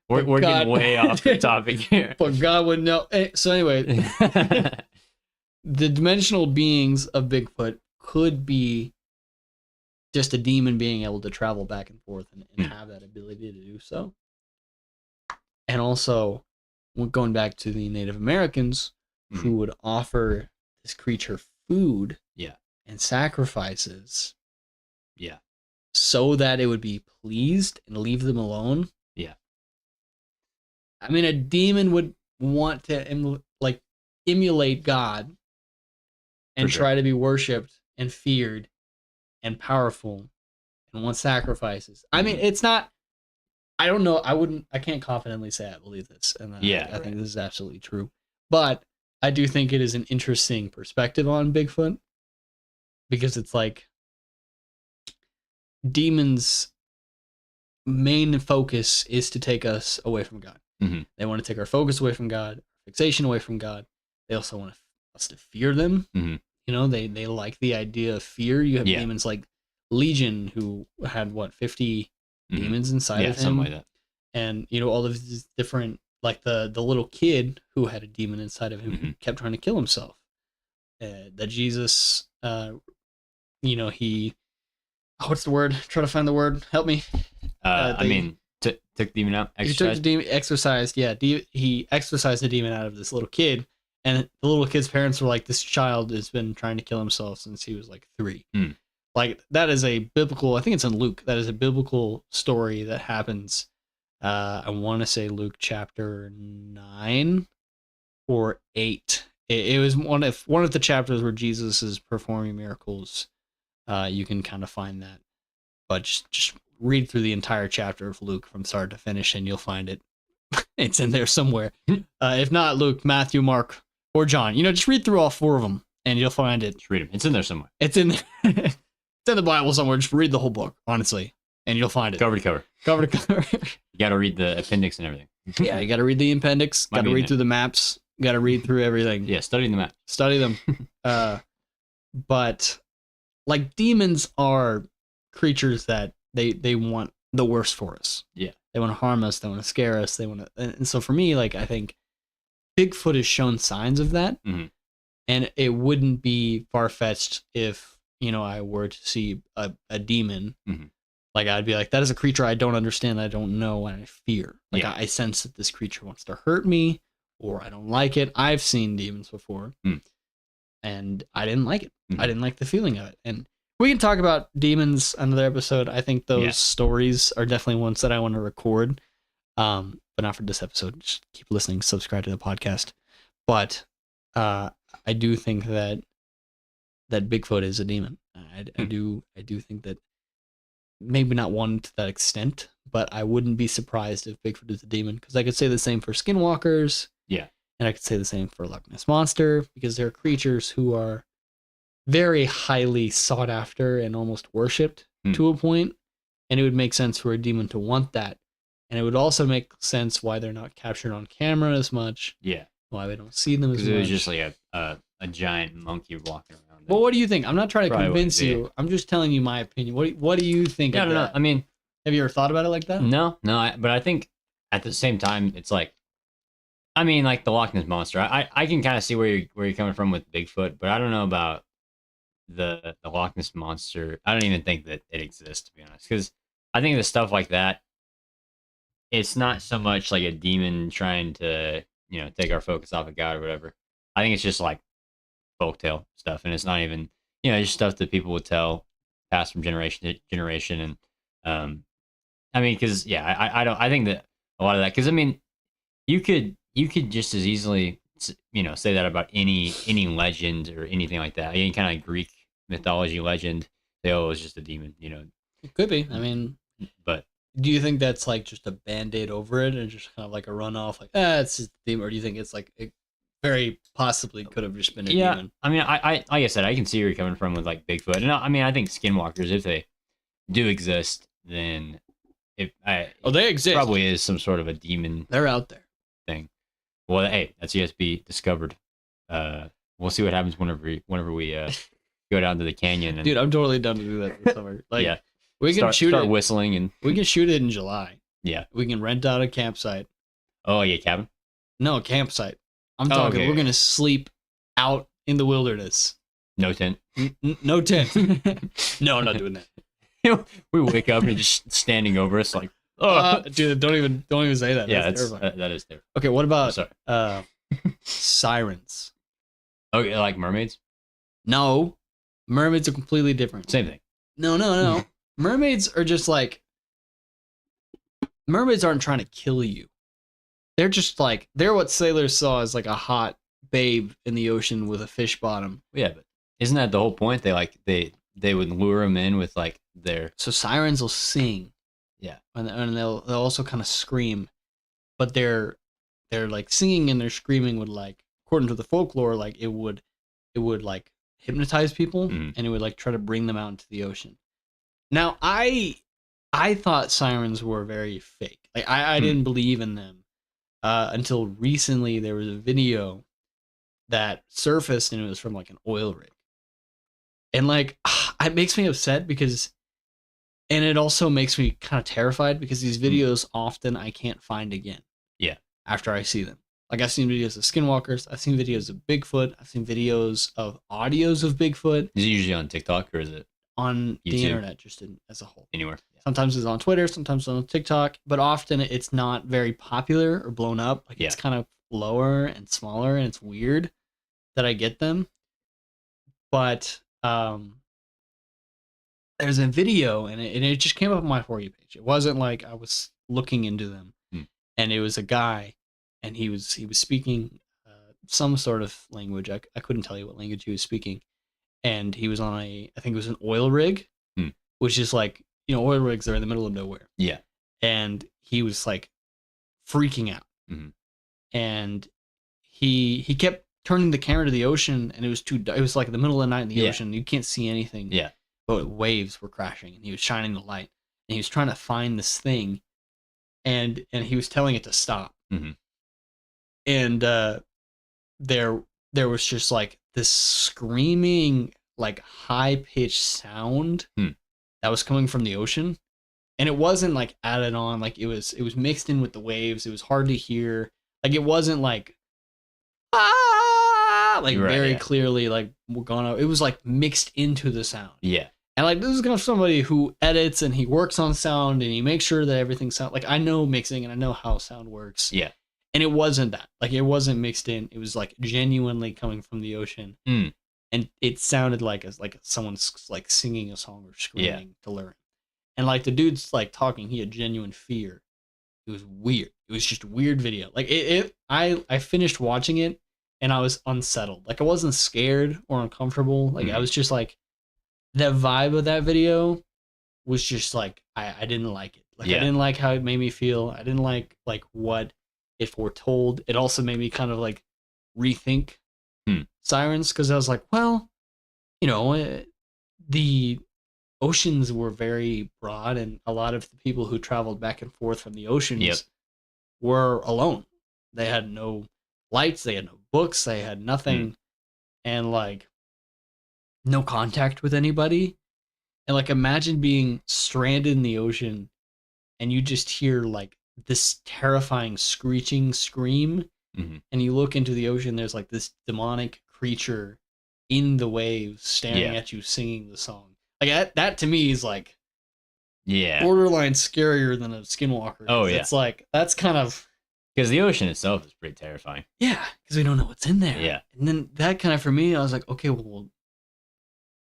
we're getting way off the topic here. But God would know. So anyway, the dimensional beings of Bigfoot could be just a demon being able to travel back and forth and have that ability to do so. And also, going back to the Native Americans who would offer this creature food and sacrifices so that it would be pleased and leave them alone. I mean, a demon would want to emulate God and try to be worshipped and feared and powerful and want sacrifices. I mean, it's not. I don't know. I can't confidently say I believe this, and I think this is absolutely true. But I do think it is an interesting perspective on Bigfoot, because it's like demons' main focus is to take us away from God. They want to take our focus away from God, fixation away from God. They also want us to fear them. They like the idea of fear. You have demons like Legion, who had 50 demons inside of him, something like that. And all of these different, like the little kid who had a demon inside of him who kept trying to kill himself. That Jesus, he, what's the word? Try to find the word. Help me. Took the demon out. He took the demon, exorcised. Yeah, he exorcised the demon out of this little kid, and the little kid's parents were like, "This child has been trying to kill himself since he was like 3." Like, that is a biblical. I think it's in Luke. That is a biblical story that happens. I want to say Luke chapter 9 or 8. It was one of the chapters where Jesus is performing miracles. You can kind of find that, but just read through the entire chapter of Luke from start to finish, and you'll find it. It's in there somewhere. If not Luke, Matthew, Mark, or John, just read through all 4 of them, and you'll find it. Just read them. It's in there somewhere. It's in there. It's in the Bible somewhere. Just read the whole book, honestly, and you'll find it. Cover to cover. Cover to cover. You got to read the appendix and everything. Yeah, you got to read the appendix. Got to read through the maps. Got to read through everything. Yeah, study the map. Study them. But like, demons are creatures that they want the worst for us. Yeah. They want to harm us. They want to scare us. They want to. And so for me, like, I think Bigfoot has shown signs of that. Mm-hmm. And it wouldn't be far-fetched if, I were to see a demon. Mm-hmm. Like, I'd be like, that is a creature I don't understand, I don't know, and I fear. Like, Yeah. I sense that this creature wants to hurt me, or I don't like it. I've seen demons before, and I didn't like it. Mm-hmm. I didn't like the feeling of it. And we can talk about demons another episode. I think those stories are definitely ones that I want to record, but not for this episode. Just keep listening, subscribe to the podcast. But I do think that Bigfoot is a demon. I do think that maybe not one to that extent, but I wouldn't be surprised if Bigfoot is a demon, because I could say the same for skinwalkers. Yeah. And I could say the same for Loch Ness Monster, because they're creatures who are very highly sought after and almost worshipped to a point, and it would make sense for a demon to want that. And it would also make sense why they're not captured on camera as much. Yeah. Why we don't see them as much. Because it was just like a giant monkey walking around. Well, what do you think? I'm not trying to Probably convince you. I'm just telling you my opinion. What do you think? Yeah, I don't know. I mean, have you ever thought about it like that? No. But I think at the same time, it's like, I mean, like the Loch Ness Monster. I can kind of see where you're coming from with Bigfoot, but I don't know about the Loch Ness Monster. I don't even think that it exists, to be honest, because I think the stuff like that, it's not so much like a demon trying to, take our focus off of God or whatever. I think it's just like folktale stuff, and it's not even, just stuff that people would tell, passed from generation to generation. And I mean, because I think that a lot of that, because I mean, you could just as easily, say that about any legend or anything like that, any kind of Greek mythology legend. They always just a demon, It could be. I mean, but do you think that's like just a band-aid over it and just kind of like a runoff, like, it's just a demon, or do you think it's like it very possibly could have just been a demon? I mean, I like I said, I can see where you're coming from with like Bigfoot, and I mean, I think skinwalkers, if they do exist, then they exist. Probably is some sort of a demon. They're out there. Thing. Well, hey, that's yet to be discovered. We'll see what happens whenever we go down to the canyon. And, dude, I'm totally down to do that this summer. Like, yeah. We can start whistling, and we can shoot it in July. Yeah. We can rent out a campsite. Oh, yeah, cabin? No, a campsite. I'm talking, okay. We're going to sleep out in the wilderness. No tent? No tent. No, I'm not doing that. We wake up and just standing over us like, dude, don't even say that. Yeah, that is terrible. Okay, what about sirens? Okay, like mermaids? No. Mermaids are completely different. Same thing. No. Mermaids are just like, mermaids aren't trying to kill you. They're just like, they're what sailors saw as like a hot babe in the ocean with a fish bottom. Yeah, but isn't that the whole point? They would lure them in with like their... So sirens will sing. Yeah. And they'll also kind of scream. But they're like singing and their screaming would, like, according to the folklore, like it would like hypnotize people, and it would like try to bring them out into the ocean. Now, I thought sirens were very fake. Like I didn't believe in them until recently. There was a video that surfaced, and it was from like an oil rig, and like it makes me upset because, and it also makes me kind of terrified because these videos often I can't find again. Yeah. After I see them. Like, I've seen videos of skinwalkers. I've seen videos of Bigfoot. I've seen videos of audios of Bigfoot. Is it usually on TikTok, or is it on YouTube? The internet, just as a whole? Anywhere. Yeah. Sometimes it's on Twitter. Sometimes it's on TikTok. But often it's not very popular or blown up. Like, it's kind of lower and smaller, and it's weird that I get them. But there's a video, and it just came up on my For You page. It wasn't like I was looking into them. And it was a guy, and he was speaking some sort of language. I couldn't tell you what language he was speaking. And he was on I think it was an oil rig, which is like, oil rigs are in the middle of nowhere. Yeah. And he was like freaking out. And he kept turning the camera to the ocean, and it was like the middle of the night in the ocean. You can't see anything. Yeah. But waves were crashing, and he was shining the light, and he was trying to find this thing. And he was telling it to stop. And there was just like this screaming, like high pitched sound that was coming from the ocean. and it wasn't like added on. Like it was mixed in with the waves. It was hard to hear. Like it wasn't like like very clearly like we're gonna. It was like mixed into the sound. Yeah. And like this is gonna somebody who edits and he works on sound and he makes sure that everything sounds like I know mixing and I know how sound works. Yeah. And it wasn't that. Like it wasn't mixed in. It was like genuinely coming from the ocean. And it sounded like someone's like singing a song or screaming to learn. And like the dude's like talking, he had genuine fear. It was weird. It was just a weird video. Like I finished watching it and I was unsettled. Like I wasn't scared or uncomfortable. Like I was just like, the vibe of that video was just like I didn't like it. Like I didn't like how it made me feel. I didn't like what it foretold. It also made me kind of like rethink sirens, because I was like, well, you know, the oceans were very broad, and a lot of the people who traveled back and forth from the oceans were alone. They had no lights, they had no books, they had nothing, and like no contact with anybody. And like imagine being stranded in the ocean and you just hear like this terrifying screeching scream, and you look into the ocean, there's like this demonic creature in the waves staring at you singing the song. Like that to me is like borderline scarier than a skinwalker. Oh yeah. It's like that's kind of because the ocean itself is pretty terrifying. Yeah, because we don't know what's in there. Yeah. And then that kind of, for me, I was like, okay, well,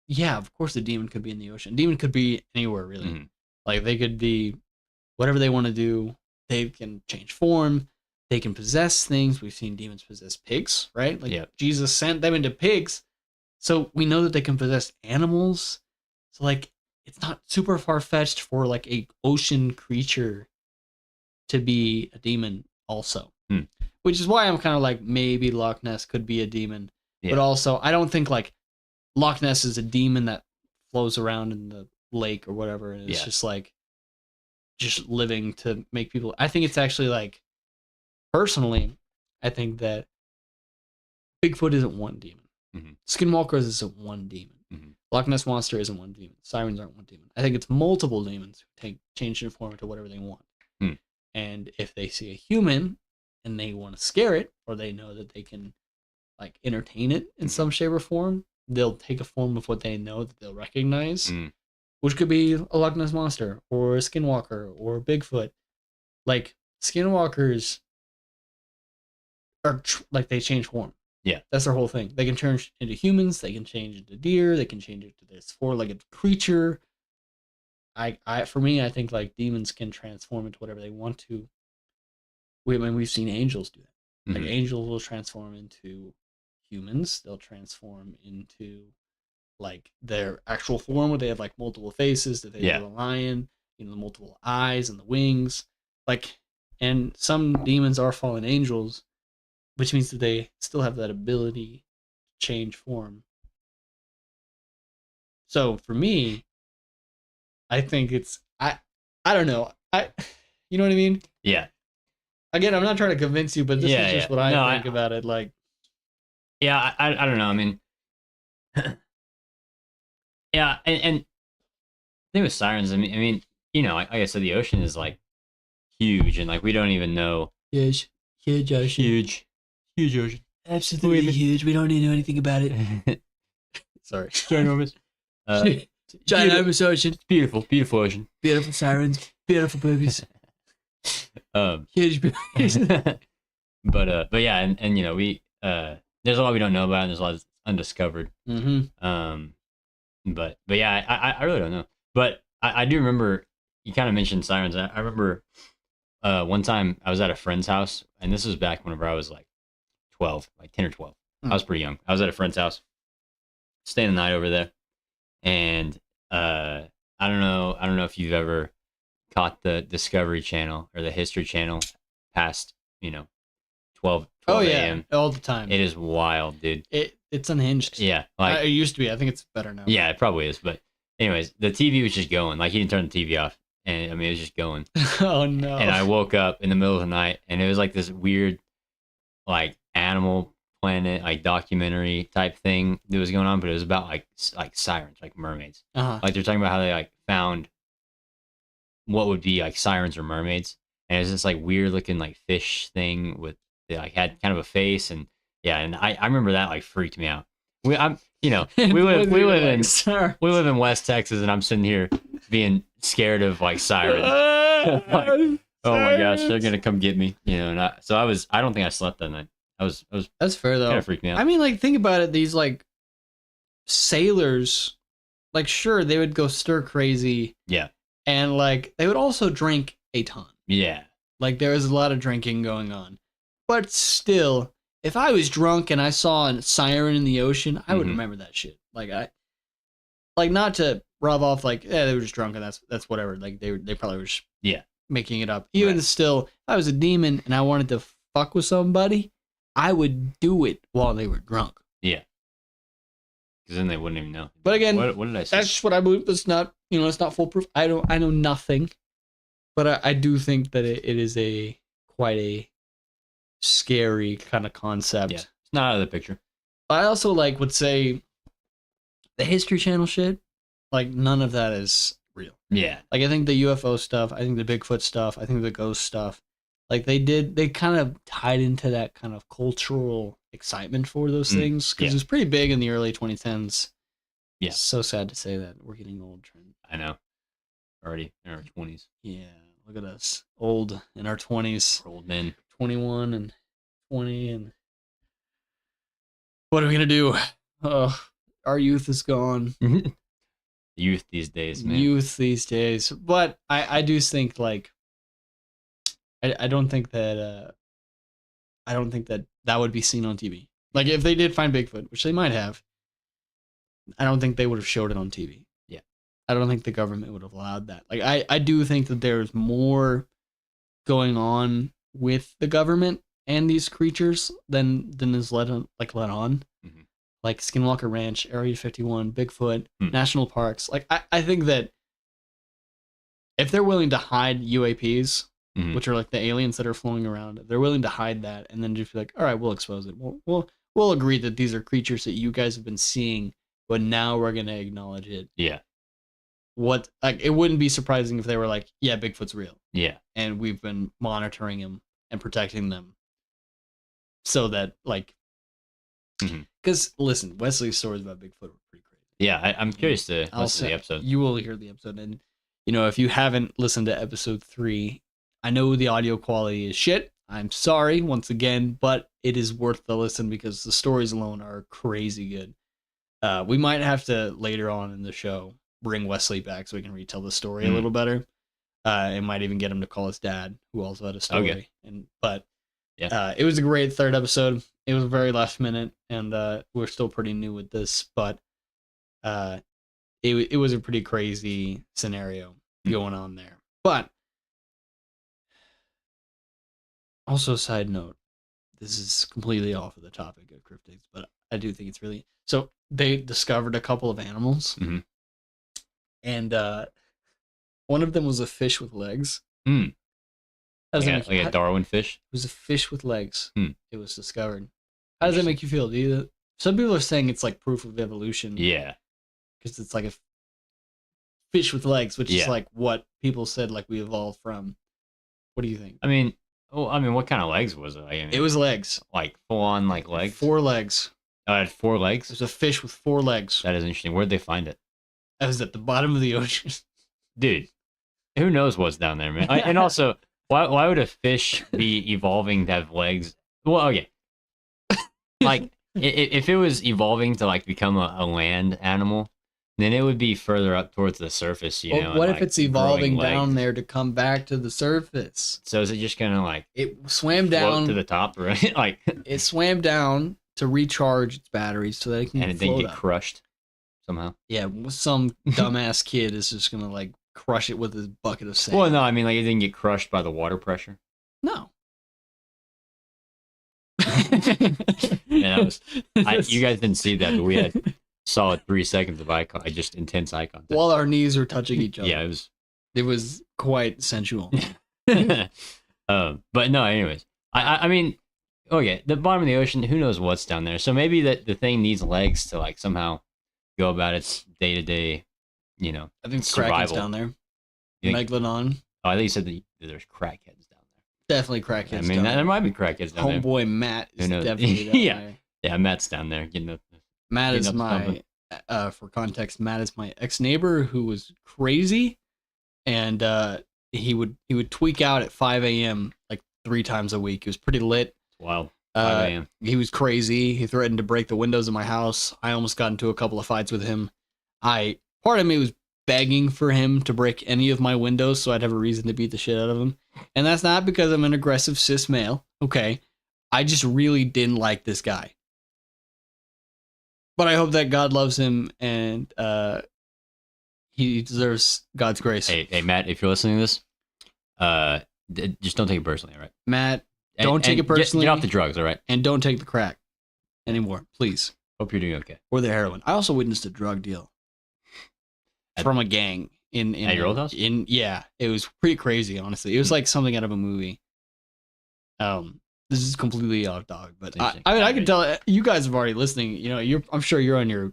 yeah, of course the demon could be in the ocean. Demon could be anywhere, really. Like they could be whatever they want to do. They can change form. They can possess things. We've seen demons possess pigs, right? Like Jesus sent them into pigs. So we know that they can possess animals. So like it's not super far-fetched for like a ocean creature to be a demon also. Which is why I'm kind of like maybe Loch Ness could be a demon. But also I don't think like Loch Ness is a demon that flows around in the lake or whatever, and it's just like just living to make people. I think it's actually like, personally, I think that Bigfoot isn't one demon. Skinwalkers isn't one demon. Loch Ness Monster isn't one demon. Sirens aren't one demon. I think it's multiple demons who change their form to whatever they want. And if they see a human and they want to scare it, or they know that they can like entertain it in some shape or form, they'll take a form of what they know that they'll recognize, which could be a Loch Ness Monster or a Skinwalker or Bigfoot. Like Skinwalkers are like they change form. Yeah, that's their whole thing. They can turn into humans. They can change into deer. They can change into this four-legged creature. For me, I think like demons can transform into whatever they want to. We've seen angels do that. Like angels will transform into humans. They'll transform into like their actual form, where they have like multiple faces, that they have a lion, you know, the multiple eyes and the wings. Like, and some demons are fallen angels, which means that they still have that ability to change form. So for me, I think it's I don't know. You know what I mean? Yeah. Again, I'm not trying to convince you, but this is just what I think about it. Like, yeah, I don't know. I mean, yeah, and the thing with sirens, I mean, you know, like I said, the ocean is like huge, and like we don't even know. Huge ocean. Huge ocean. Absolutely huge. We don't need to know anything about it. Sorry. Ginormous. Ginormous ocean. Beautiful ocean. Beautiful sirens. Beautiful boobies. Huge boobies. but yeah, and you know, we there's a lot we don't know about, and there's a lot that's undiscovered. But yeah, I really don't know. But I do remember you kind of mentioned sirens. I remember one time I was at a friend's house, and this was back whenever I was like 12, like 10 or 12. I was pretty young. I was at a friend's house, staying the night over there, and I don't know if you've ever caught the Discovery Channel or the History Channel past 12 a.m. all the time. It is wild, dude. It's unhinged. Yeah, like it used to be. I think it's better now. Yeah, it probably is. But anyways, the TV was just going. Like he didn't turn the TV off, and I mean it was just going. Oh no! And I woke up in the middle of the night, and it was like this weird, like Animal Planet, like documentary type thing that was going on. But it was about like sirens, like mermaids. Like they're talking about how they like found what would be like sirens or mermaids, and it was this like weird looking like fish thing with like had kind of a face, and yeah, and I remember that like freaked me out. We live in West Texas, and I'm sitting here being scared of like sirens. Like, oh my gosh, they're gonna come get me, And I don't think I slept that night. That's fair though. Kind of freaked me out. I mean, like think about it. These like sailors, like sure they would go stir crazy. Yeah. And like they would also drink a ton. Yeah. Like there was a lot of drinking going on. But still, if I was drunk and I saw a siren in the ocean, I would remember that shit. Like not to rub off like, they were just drunk and that's whatever. Like they probably were just making it up. Even still, if I was a demon and I wanted to fuck with somebody, I would do it while they were drunk. Yeah. Because then they wouldn't even know. But again, what did I say? That's just what I believe. It's not, it's not foolproof. I know nothing, but I do think that it is quite a scary kind of concept. Yeah, it's not out of the picture. I also would say the History Channel shit, like none of that is real. Yeah. Like I think the UFO stuff, I think the Bigfoot stuff, I think the ghost stuff, like they kind of tied into that kind of cultural excitement for those things because it was pretty big in the early 2010s. Yeah. It's so sad to say that we're getting old, Trent. I know. Already in our 20s. Yeah. Look at us. Old in our 20s. We're old men. 21 and 20 and what are we going to do? Our youth is gone. Youth these days, man. Youth these days. But I do think I don't think that that would be seen on TV. Like if they did find Bigfoot, which they might have, I don't think they would have showed it on TV. Yeah. I don't think the government would have allowed that. Like I do think that there's more going on with the government and these creatures than is let on. Mm-hmm. Like Skinwalker Ranch, Area 51, Bigfoot, national parks. Like I think that if they're willing to hide UAPs, which are like the aliens that are floating around, they're willing to hide that and then just be like, all right, we'll expose it. We'll agree that these are creatures that you guys have been seeing, but now we're gonna acknowledge it. Yeah. It wouldn't be surprising if they were like, yeah, Bigfoot's real. Yeah. And we've been monitoring him and protecting them. So that because listen, Wesley's stories about Bigfoot were pretty crazy. Yeah, I'm curious to listen to the episode. You will hear the episode, and if you haven't listened to episode 3, I know the audio quality is shit. I'm sorry once again, but it is worth the listen because the stories alone are crazy good. We might have to later on in the show bring Wesley back so we can retell the story a little better. It might even get him to call his dad, who also had a story. Okay. It was a great third episode. It was very last minute, and we're still pretty new with this, but it was a pretty crazy scenario going on there. But also, side note, this is completely off of the topic of cryptids, but I do think it's really... So they discovered a couple of animals, and one of them was a fish with legs. Like a Darwin fish? It was a fish with legs. It was discovered. How does that make you feel? Some people are saying it's like proof of evolution. Yeah. Because it's like a fish with legs, which is like what people said like we evolved from. What do you think? I mean, what kind of legs was it? It was legs. Like full-on like legs? 4 legs. Oh, it had 4 legs? It was a fish with 4 legs. That is interesting. Where'd they find it? That was at the bottom of the ocean. Dude, who knows what's down there, man? And also, why would a fish be evolving to have legs? Well, okay. Like, if it was evolving to like become a land animal, then it would be further up towards the surface, What if it's evolving down there to come back to the surface? So is it just gonna like it swam down to the top, right? Like it swam down to recharge its batteries so that it can and it didn't get crushed somehow. Yeah, some dumbass kid is just gonna like crush it with his bucket of sand. Well, no, I mean like it didn't get crushed by the water pressure. No. And you guys didn't see that, but we had solid 3 seconds of just intense eye contact while our knees were touching each other. Yeah, it was quite sensual. But no, anyways, I mean, okay, the bottom of the ocean, who knows what's down there? So maybe that the thing needs legs to like somehow go about its day to day, I think survival. Kraken's down there. Megalodon. Oh, I think you said that there's crackheads down there. Definitely crackheads. I mean, there might be crackheads down there. Homeboy Matt is definitely down there. Yeah, Matt's down there getting Matt is my, for context, Matt is my ex-neighbor who was crazy, and he would tweak out at 5 a.m. like 3 times a week. He was pretty lit. Wow. 5 a.m. He was crazy. He threatened to break the windows of my house. I almost got into a couple of fights with him. Part of me was begging for him to break any of my windows so I'd have a reason to beat the shit out of him. And that's not because I'm an aggressive cis male. Okay. I just really didn't like this guy. But I hope that God loves him and he deserves God's grace. Hey, Matt, if you're listening to this, just don't take it personally, all right? Matt, don't take it personally. Get off the drugs, all right? And don't take the crack anymore, please. Hope you're doing okay. Or the heroin. I also witnessed a drug deal from a gang in at your old house. Yeah, it was pretty crazy. Honestly, it was like something out of a movie. This is completely off dog, but I mean, I can tell you guys are already listening. You know, I'm sure you're on your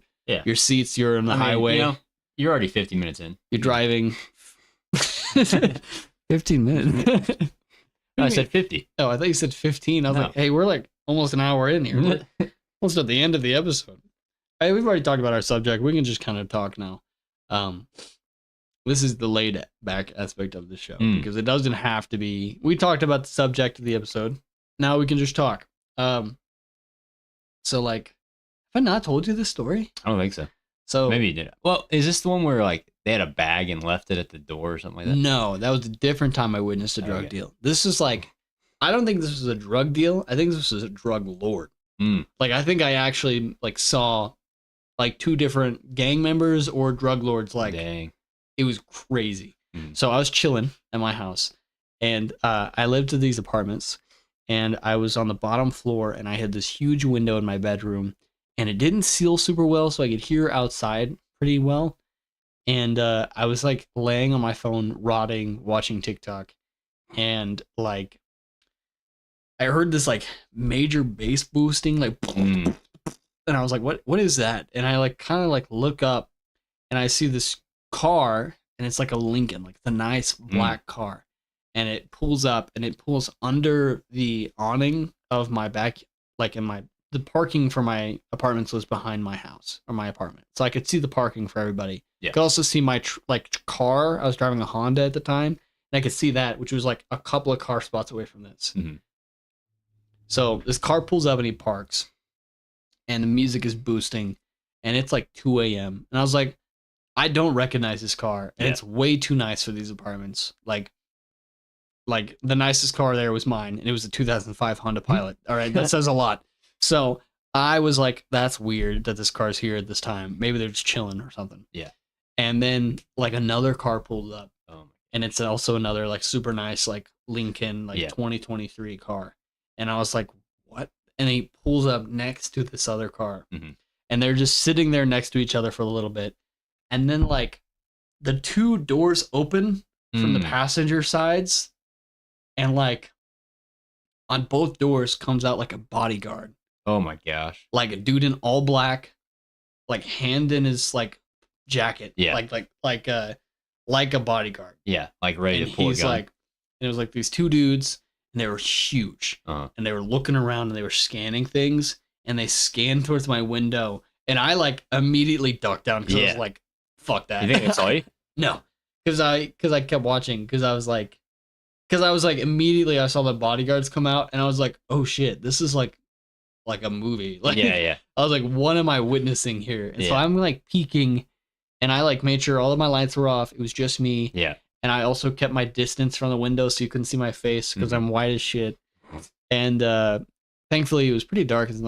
seats. You're on the highway. You know, you're already 50 minutes in. You're driving. 15 minutes. No, I said 50. Oh, I thought you said 15. I was like, hey, we're like almost an hour in here. We're almost at the end of the episode. Hey, we've already talked about our subject. We can just kind of talk now. This is the laid back aspect of the show because it doesn't have to be. We talked about the subject of the episode. Now we can just talk. So like, have I not told you this story? I don't think so. So maybe you did. Well, is this the one where like they had a bag and left it at the door or something like that? No, that was a different time I witnessed a drug deal. This is like, I don't think this was a drug deal. I think this was a drug lord. Like I think I actually like saw like 2 different gang members or drug lords. Like, dang, it was crazy. So I was chilling at my house, and I lived in these apartments, and I was on the bottom floor, and I had this huge window in my bedroom, and it didn't seal super well, so I could hear outside pretty well. And I was like laying on my phone, rotting, watching TikTok, and like I heard this like major bass boosting, like, and I was like, what is that? And I like kind of like look up, and I see this car, and it's like a Lincoln, like the nice black car, and it pulls up, and it pulls under the awning of my back, like the parking for my apartments was behind my house or my apartment, so I could see the parking for everybody. Yeah. I could also see my car. I was driving a Honda at the time, and I could see that, which was like a couple of car spots away from this. So this car pulls up and he parks, and the music is boosting, and it's like 2 a.m. And I was like, I don't recognize this car, and it's way too nice for these apartments. Like the nicest car there was mine, and it was a 2005 Honda Pilot. All right, that says a lot. So I was like, that's weird that this car's here at this time. Maybe they're just chilling or something. Yeah. And then like another car pulled up, and it's also another like super nice like Lincoln 2023 car. And I was like, what? And he pulls up next to this other car, and they're just sitting there next to each other for a little bit. And then like the 2 doors open from the passenger sides, and like on both doors comes out like a bodyguard. Oh my gosh. Like a dude in all black, like hand in his like jacket. Yeah. Like a bodyguard. Yeah. Like ready and to pull a gun. Like, and it was like these 2 dudes, and they were huge, and they were looking around, and they were scanning things, and they scanned towards my window, and I like immediately ducked down because I was like, fuck that. You think they saw you? No. Because I kept watching, because I was like immediately I saw the bodyguards come out, and I was like, oh shit, this is like a movie. Like, I was like, what am I witnessing here? And so I'm like peeking, and I like made sure all of my lights were off. It was just me. Yeah. And I also kept my distance from the window so you couldn't see my face because I'm white as shit. And thankfully it was pretty dark. It's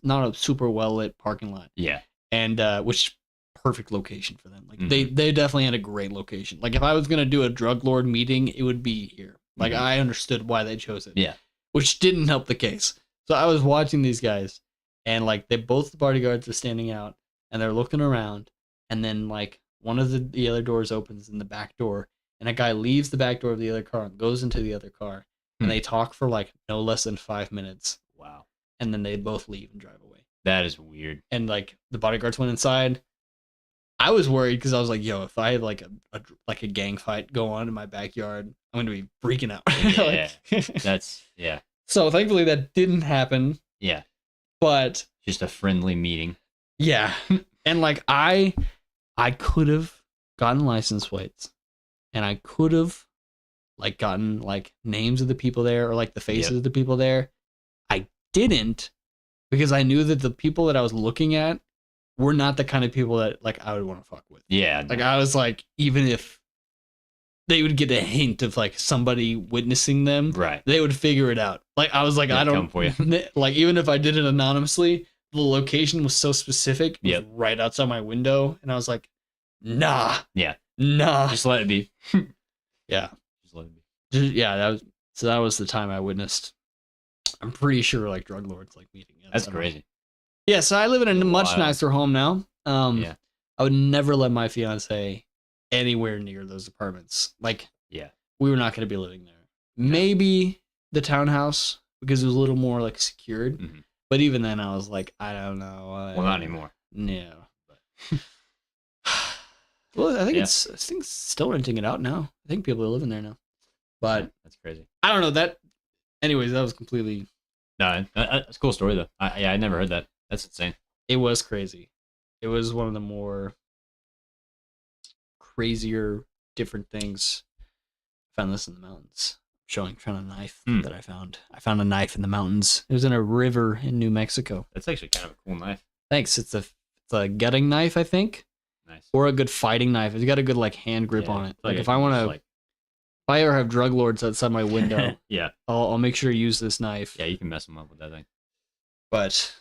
not a super well lit parking lot. Yeah. And which perfect location for them. Like they definitely had a great location. Like if I was gonna do a drug lord meeting, it would be here. Like I understood why they chose it. Yeah. Which didn't help the case. So I was watching these guys, and like both the bodyguards are standing out, and they're looking around, and then like one of the other doors opens in the back door, and a guy leaves the back door of the other car and goes into the other car, and they talk for like no less than 5 minutes. Wow. And then they both leave and drive away. That is weird. And like the bodyguards went inside, I was worried because I was like, yo, if I had like a gang fight go on in my backyard, I'm gonna be freaking out. Yeah. So thankfully that didn't happen. Yeah. But just a friendly meeting. Yeah. And like I could have gotten license plates, and I could have like gotten like names of the people there or like the faces of the people there. I didn't, because I knew that the people that I was looking at were not the kind of people that like I would want to fuck with. Yeah. Like I was like, even if they would get a hint of like somebody witnessing them, right, they would figure it out. Like I was like, I don't come for you. Like even if I did it anonymously, the location was so specific. It was right outside my window, and I was like, nah. Just let it be. Yeah. Just let it be. Yeah, that was the time I witnessed. I'm pretty sure like drug lords like meeting. That's crazy. Yeah, so I live in a much nicer home now. I would never let my fiance anywhere near those apartments. Like, we were not going to be living there. Maybe the townhouse, because it was a little more like secured. Mm-hmm. But even then, I was like, I don't know. Well, not anymore. No. Well, I think it's still renting it out now. I think people are living there now. But that's crazy. I don't know that. Anyways, that was completely. No, that's a cool story though. I never heard that. That's insane. It was crazy. It was one of the more crazier, different things. I found this in the mountains. Found a knife that I found. I found a knife in the mountains. It was in a river in New Mexico. That's actually kind of a cool knife. Thanks. It's a gutting knife, I think. Nice. Or a good fighting knife. It's got a good like hand grip on it. Like if I want to, if I ever have drug lords outside my window, I'll make sure to use this knife. Yeah, you can mess them up with that thing. But,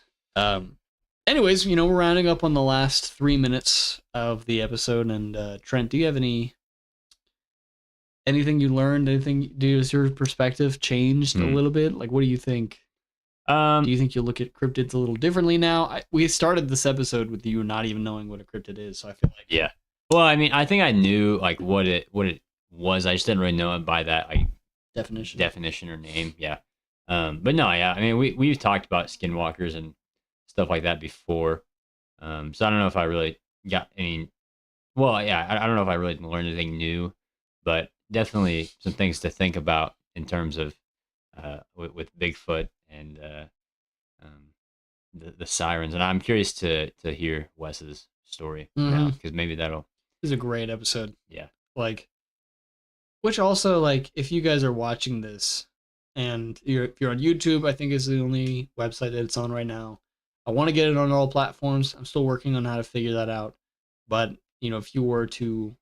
anyways, we're rounding up on the last 3 minutes of the episode. And Trent, do you have anything you learned? Has your perspective changed a little bit? Like, what do you think? Do you think you'll look at cryptids a little differently now? We started this episode with you not even knowing what a cryptid is, so I feel like Well, I mean, I think I knew like what it was. I just didn't really know it by that like definition or name. Yeah. But no, I mean, we've talked about skinwalkers and stuff like that before. So I don't know if I really got any. Well, yeah, I don't know if I really learned anything new, but definitely some things to think about in terms of with Bigfoot and the sirens. And I'm curious to hear Wes's story now, because maybe that'll. This is a great episode. Yeah. Like, which also like if you guys are watching this and if you're on YouTube, I think is the only website that it's on right now. I want to get it on all platforms. I'm still working on how to figure that out. But if you were to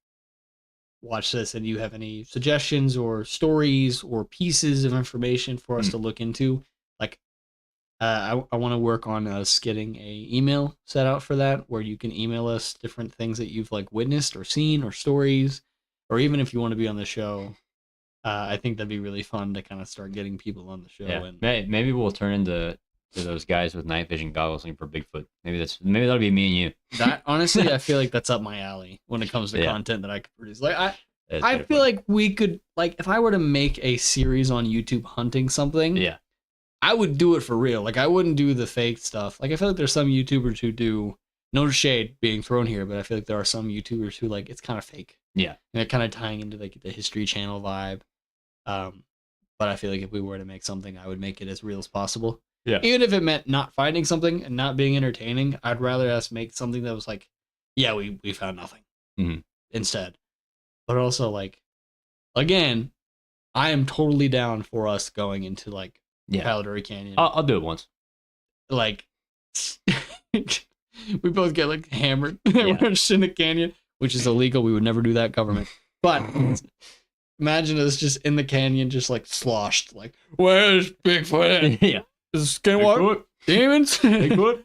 watch this and you have any suggestions or stories or pieces of information for us to look into, like I want to work on us getting a email set out for that, where you can email us different things that you've like witnessed or seen or stories, or even if you want to be on the show. I think that'd be really fun to kind of start getting people on the show. Yeah. And maybe we'll turn into those guys with night vision goggles looking for Bigfoot. Maybe that'll be me and you. That honestly, I feel like that's up my alley when it comes to content that I could produce. Like I feel like we could, like, if I were to make a series on YouTube hunting something, I would do it for real. Like, I wouldn't do the fake stuff. Like, I feel like there's some YouTubers who do, no shade being thrown here, but I feel like there are some YouTubers who, like, it's kind of fake. Yeah. And they're kind of tying into, like, the History Channel vibe. But I feel like if we were to make something, I would make it as real as possible. Yeah. Even if it meant not finding something and not being entertaining, I'd rather us make something that was like, yeah, we found nothing instead. But also, like, again, I am totally down for us going into, like, Paladori Canyon. I'll do it once. Like, we both get, like, hammered. We're just in the canyon, which is illegal. We would never do that, government. But imagine us just in the canyon, just, like, sloshed. Like, where's Bigfoot? Yeah. Is Skinwalker? Demons? Bigfoot?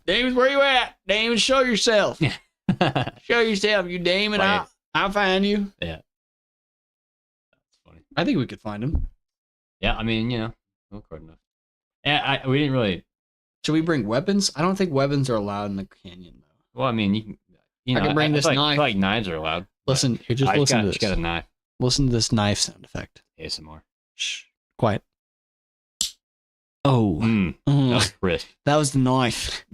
Demons, where you at? Demons, show yourself. Show yourself, you demon. I'll find you. Yeah. That's funny. I think we could find him. Yeah, I mean, look hard enough. Yeah, we didn't really. Should we bring weapons? I don't think weapons are allowed in the canyon, though. Well, I mean, you can I can bring this knife. I feel like knives are allowed. Listen, here, just listen to this. Got a knife. Listen to this knife sound effect. ASMR. Shh. Quiet. Oh. That was crisp. That was the knife.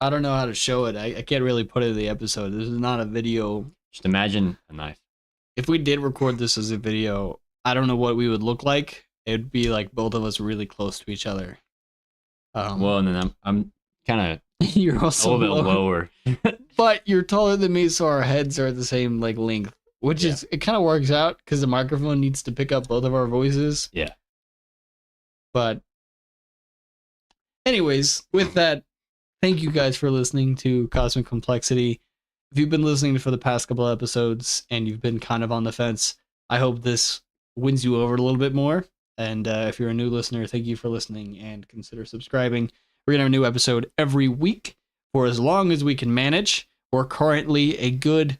I don't know how to show it. I can't really put it in the episode. This is not a video. Just imagine a knife. If we did record this as a video, I don't know what we would look like. It'd be like both of us really close to each other. Well, and then I'm kind of you're also a little bit lower. But you're taller than me, so our heads are the same like length, which is it kind of works out because the microphone needs to pick up both of our voices. Yeah. But anyways, with that, thank you guys for listening to Cosmic Complexity. If you've been listening for the past couple of episodes and you've been kind of on the fence, I hope this wins you over a little bit more. And if you're a new listener, thank you for listening and consider subscribing. We're going to have a new episode every week for as long as we can manage. We're currently a good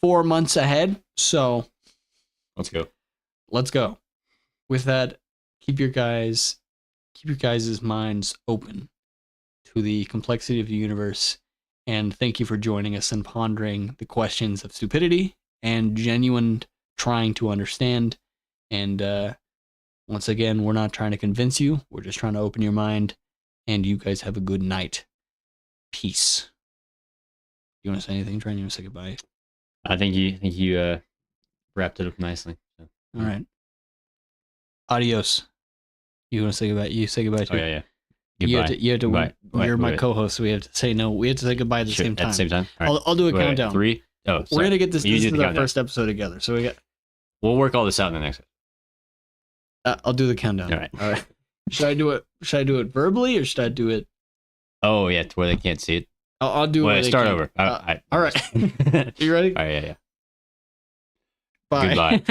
4 months ahead. So let's go. Let's go. With that, keep your guys' minds open to the complexity of the universe. And thank you for joining us and pondering the questions of stupidity and genuine trying to understand. And once again, we're not trying to convince you. We're just trying to open your mind. And you guys have a good night. Peace. You want to say anything, Trent? You want to say goodbye? I think you wrapped it up nicely. So. All right. Adios. You want to say goodbye? You say goodbye too. Oh yeah. Goodbye. You have to. Goodbye. You're my co-host, so we have to say no. We have to say goodbye at the same time. At the same time. All right. I'll do a countdown. 3. Oh, sorry. We're gonna get this. This is our countdown. first episode together, so we got. We'll work all this out in the next. I'll do the countdown. All right. All right. Should I do it? Should I do it verbally or should I do it? Oh yeah, to where they can't see it. I'll do it. Start over. All right. You ready? All right. Yeah. Bye. Goodbye.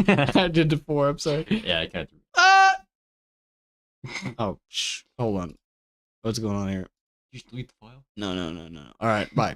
I did the 4. I'm sorry. Yeah, I kind of. Oh, hold on. What's going on here? You delete the file? No. All right. Bye.